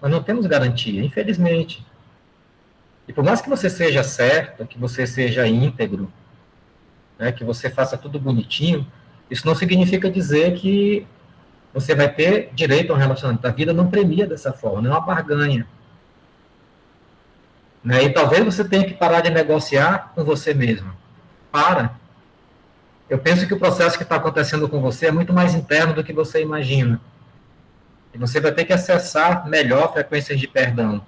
Nós não temos garantia, infelizmente. E por mais que você seja certo, que você seja íntegro, né, que você faça tudo bonitinho, isso não significa dizer que você vai ter direito a um relacionamento. A vida não premia dessa forma, não é uma barganha. Né? E talvez você tenha que parar de negociar com você mesmo. Para. Eu penso que o processo que está acontecendo com você é muito mais interno do que você imagina. E você vai ter que acessar melhor frequências de perdão.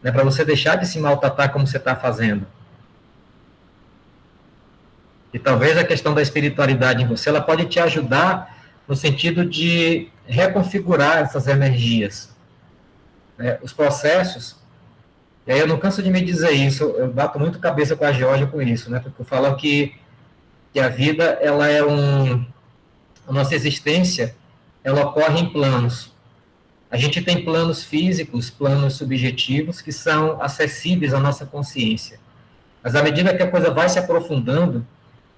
Né? Para você deixar de se maltratar como você está fazendo. E talvez a questão da espiritualidade em você, ela pode te ajudar no sentido de reconfigurar essas energias. Né? Os processos, e aí eu não canso de me dizer isso, eu bato muito cabeça com a Georgia com isso, né? Porque eu falo que a vida, ela é a nossa existência, ela ocorre em planos. A gente tem planos físicos, planos subjetivos, que são acessíveis à nossa consciência. Mas à medida que a coisa vai se aprofundando,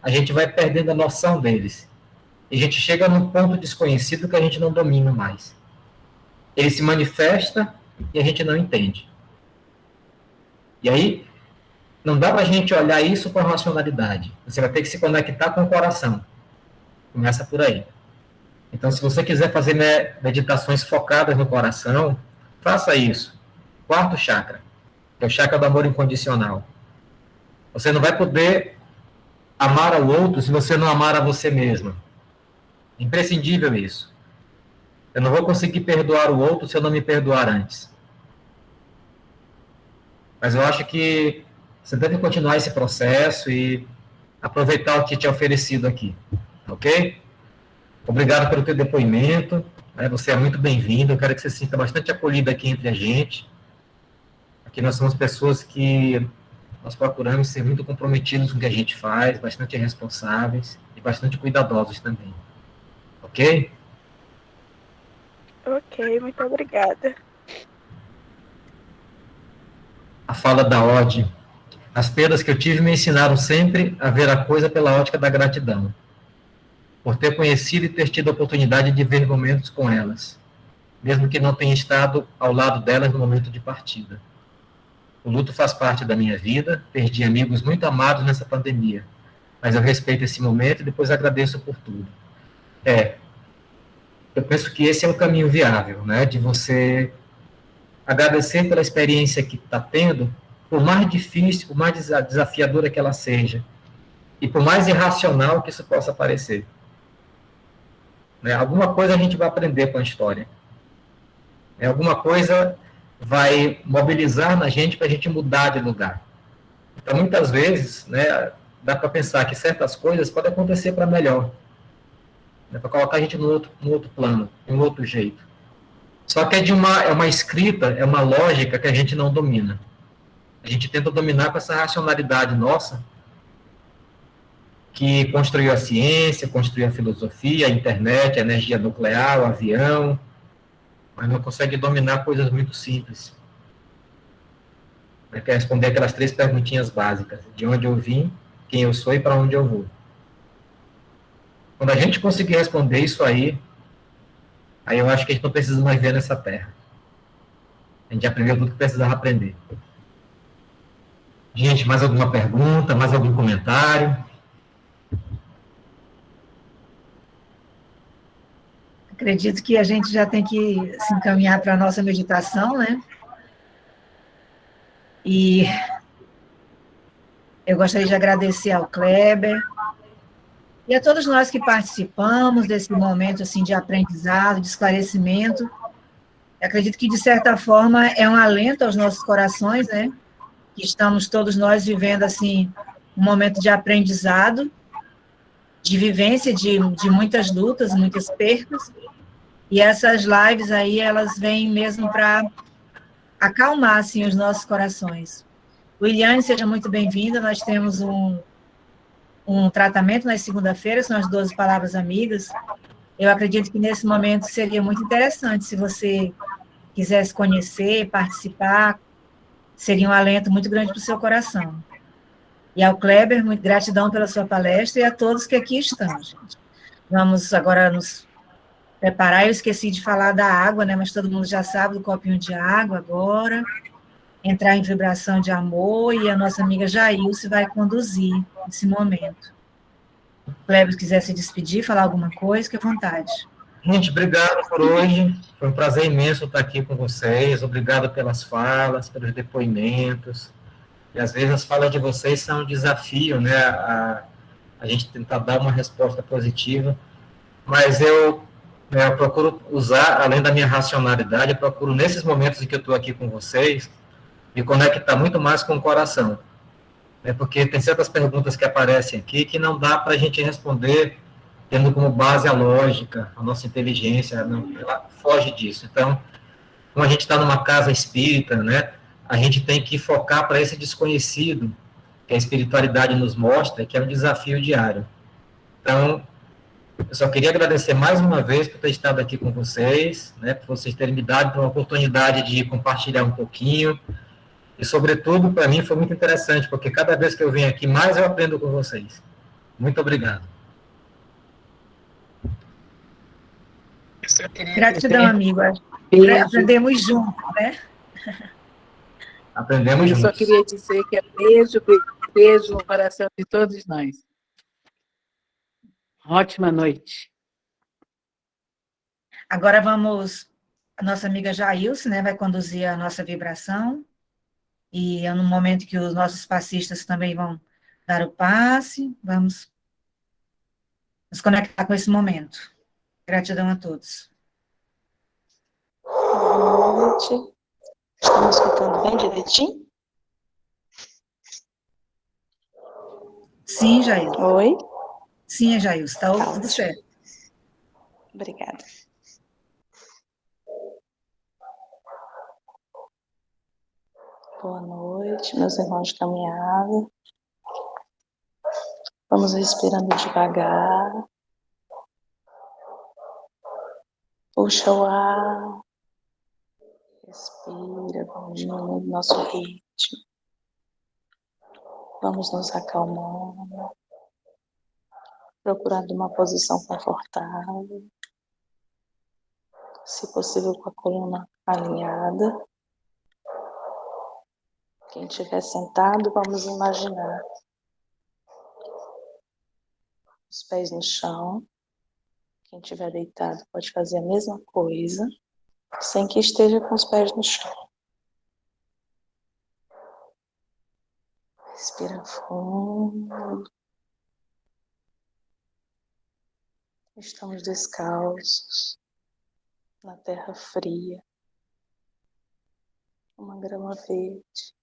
a gente vai perdendo a noção deles. E a gente chega num ponto desconhecido que a gente não domina mais. Ele se manifesta e a gente não entende. E aí, não dá para a gente olhar isso com a racionalidade. Você vai ter que se conectar com o coração. Começa por aí. Então, se você quiser fazer meditações focadas no coração, faça isso. Quarto chakra, que é o chakra do amor incondicional. Você não vai poder amar ao outro se você não amar a você mesmo. Imprescindível isso. Eu não vou conseguir perdoar o outro se eu não me perdoar antes. Mas eu acho que você deve continuar esse processo e aproveitar o que te é oferecido aqui. Ok? Obrigado pelo teu depoimento. Você é muito bem-vindo. Eu quero que você se sinta bastante acolhido aqui entre a gente. Aqui nós somos pessoas que nós procuramos ser muito comprometidos com o que a gente faz, bastante responsáveis e bastante cuidadosos também. Ok? Ok, muito obrigada. A fala da Ode. As perdas que eu tive me ensinaram sempre a ver a coisa pela ótica da gratidão, por ter conhecido e ter tido a oportunidade de ver momentos com elas, mesmo que não tenha estado ao lado delas no momento de partida. O luto faz parte da minha vida, perdi amigos muito amados nessa pandemia, mas eu respeito esse momento e depois agradeço por tudo. Eu penso que esse é o caminho viável, né, de você agradecer pela experiência que está tendo, por mais difícil, por mais desafiadora que ela seja, e por mais irracional que isso possa parecer. Né, alguma coisa a gente vai aprender com a história. Alguma coisa vai mobilizar na gente para a gente mudar de lugar. Então, muitas vezes, né, dá para pensar que certas coisas podem acontecer para melhor, né, para colocar a gente no outro plano, de um outro jeito. Só que é uma escrita, é uma lógica que a gente não domina. A gente tenta dominar com essa racionalidade nossa, que construiu a ciência, construiu a filosofia, a internet, a energia nuclear, o avião, mas não consegue dominar coisas muito simples. Quer responder aquelas 3 perguntinhas básicas: de onde eu vim, quem eu sou e para onde eu vou. Quando a gente conseguir responder isso aí eu acho que a gente não precisa mais ver nessa terra. A gente aprendeu tudo que precisava aprender. Gente, mais alguma pergunta, mais algum comentário? Acredito que a gente já tem que se encaminhar para a nossa meditação, né? E eu gostaria de agradecer ao Kleber e a todos nós que participamos desse momento assim, de aprendizado, de esclarecimento. Eu acredito que, de certa forma, é um alento aos nossos corações, né? Que estamos todos nós vivendo assim, um momento de aprendizado, de vivência de muitas lutas, muitas percas. E essas lives aí, elas vêm mesmo para acalmar assim, os nossos corações. Williane, seja muito bem-vinda. Nós temos um tratamento nas segunda-feiras, são as 12 palavras amigas. Eu acredito que nesse momento seria muito interessante se você quisesse conhecer, participar, seria um alento muito grande para o seu coração. E ao Kleber, muito gratidão pela sua palestra e a todos que aqui estão, gente. Vamos agora nos preparar. Eu esqueci de falar da água, né? Mas todo mundo já sabe do copinho de água agora. entrar em vibração de amor e a nossa amiga Jailce vai conduzir esse momento. Cleber, se quiser se despedir, falar alguma coisa, fique à vontade. Gente, obrigado por hoje. Foi um prazer imenso estar aqui com vocês. Obrigado pelas falas, pelos depoimentos. E às vezes as falas de vocês são um desafio, né? A gente tentar dar uma resposta positiva. Mas eu procuro usar, além da minha racionalidade, eu procuro, nesses momentos em que eu estou aqui com vocês, me conectar muito mais com o coração. Porque tem certas perguntas que aparecem aqui que não dá para a gente responder tendo como base a lógica, a nossa inteligência, não, ela foge disso. Então, como a gente está numa casa espírita, né, a gente tem que focar para esse desconhecido que a espiritualidade nos mostra, que é um desafio diário. Então, eu só queria agradecer mais uma vez por ter estado aqui com vocês, né, por vocês terem me dado a oportunidade de compartilhar um pouquinho, e, sobretudo, para mim foi muito interessante, porque cada vez que eu venho aqui, mais eu aprendo com vocês. Muito obrigado. Gratidão, amigo. Beijo. Aprendemos juntos, né? Aprendemos Eu juntos. só queria dizer que é beijo, beijo no coração de todos nós. Ótima noite. Agora vamos, a nossa amiga Jailce, né, vai conduzir a nossa vibração, e é no momento que os nossos passistas também vão dar o passe, vamos nos conectar com esse momento. Gratidão a todos. Boa noite. Estão me escutando bem direitinho? Sim, Jailce. Oi? Sim, Jailce, está Tá tudo ótimo. certo. Obrigada. Boa noite, meus irmãos de caminhada. Vamos respirando devagar. Puxa o ar. Respira, vamos diminuindo nosso ritmo. Vamos nos acalmando. Procurando uma posição confortável. Se possível, com a coluna alinhada. Quem estiver sentado, vamos imaginar os pés no chão. Quem estiver deitado pode fazer a mesma coisa, sem que esteja com os pés no chão. Respira fundo. Estamos descalços na terra fria, uma grama verde.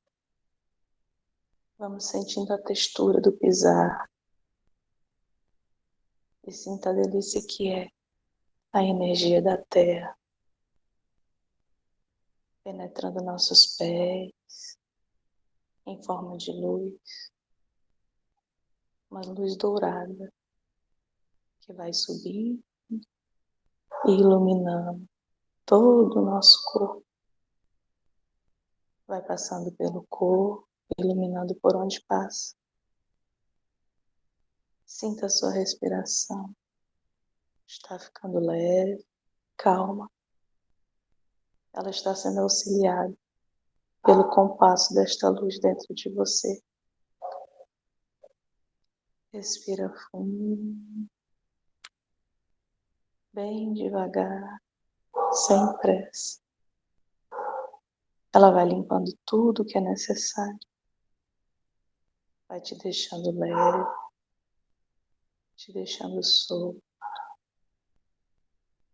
Vamos sentindo a textura do pisar. E sinta a delícia que é a energia da terra penetrando nossos pés em forma de luz, uma luz dourada que vai subindo e iluminando todo o nosso corpo. Vai passando pelo corpo, iluminando por onde passa. Sinta a sua respiração. Está ficando leve, calma. Ela está sendo auxiliada pelo compasso desta luz dentro de você. Respira fundo, bem devagar, sem pressa. Ela vai limpando tudo que é necessário. Vai te deixando leve, te deixando solto.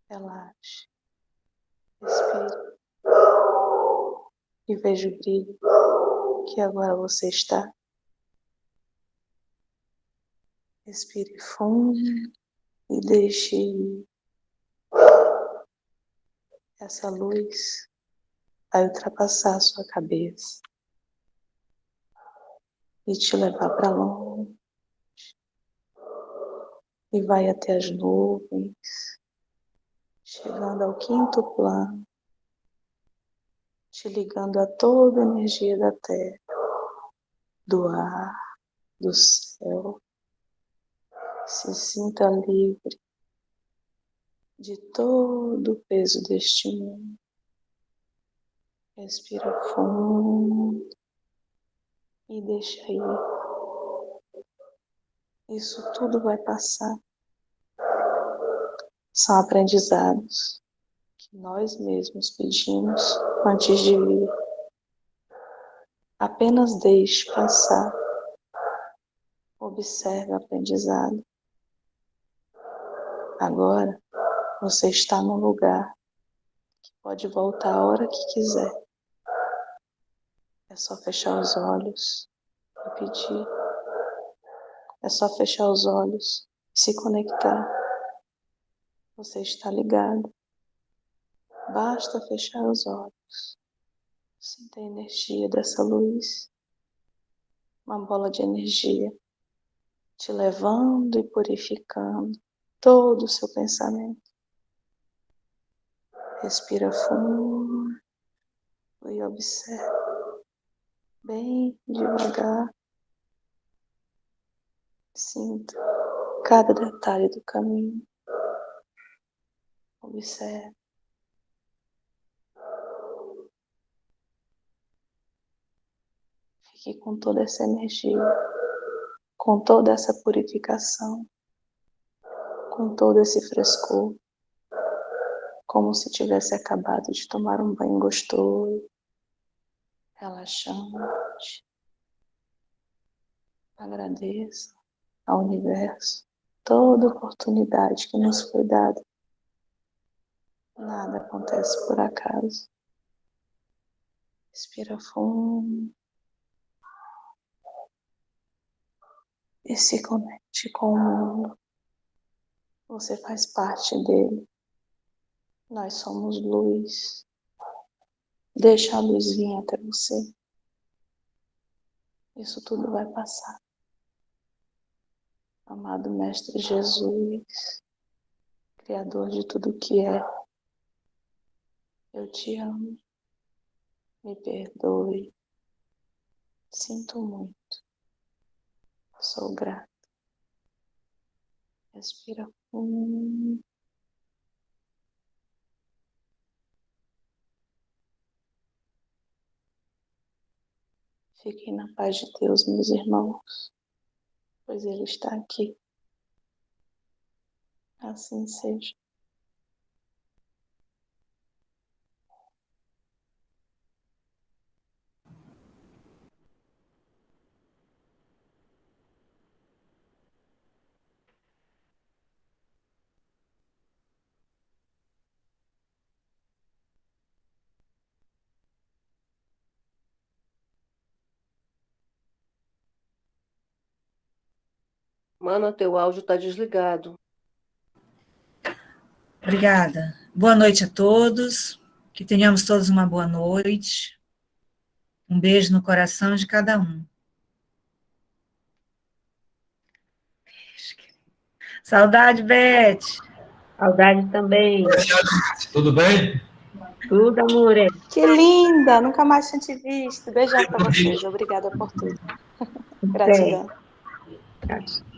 Relaxe. Respire. E veja o brilho que agora você está. Respire fundo e deixe ir. Essa luz vai ultrapassar a sua cabeça e te levar para longe. E vai até as nuvens, chegando ao quinto plano, te ligando a toda a energia da terra, do ar, do céu. Se sinta livre de todo o peso deste mundo. Respira fundo e deixa ir. Isso tudo vai passar. São aprendizados que nós mesmos pedimos antes de vir. Apenas deixe passar. Observe o aprendizado. Agora, você está num lugar que pode voltar a hora que quiser. É só fechar os olhos e pedir. É só fechar os olhos e se conectar. Você está ligado. Basta fechar os olhos. Sinta a energia dessa luz. Uma bola de energia te levando e purificando todo o seu pensamento. Respira fundo e observe bem devagar. Sinta cada detalhe do caminho. Observe. Fique com toda essa energia, com toda essa purificação, com todo esse frescor, como se tivesse acabado de tomar um banho gostoso, relaxante. Agradeça ao universo toda oportunidade que nos foi dada. Nada acontece por acaso. Respira fundo e se conecte com o mundo. Você faz parte dele. Nós somos luz. Deixa a luz vir até você. Isso tudo vai passar. Amado Mestre Jesus, Criador de tudo que é, eu te amo. Me perdoe. Sinto muito. Sou grata. Respira fundo. Fiquem na paz de Deus, meus irmãos, pois Ele está aqui. Assim seja. Mana, teu áudio está desligado. Obrigada. Boa noite a todos. Que tenhamos todos uma boa noite. Um beijo no coração de cada um. Saudade, Beth. Saudade também. Tudo bem? Tudo, amore. Que linda! Nunca mais tinha te visto. Beijão para vocês. Obrigada por tudo. Gratidão. Tchau.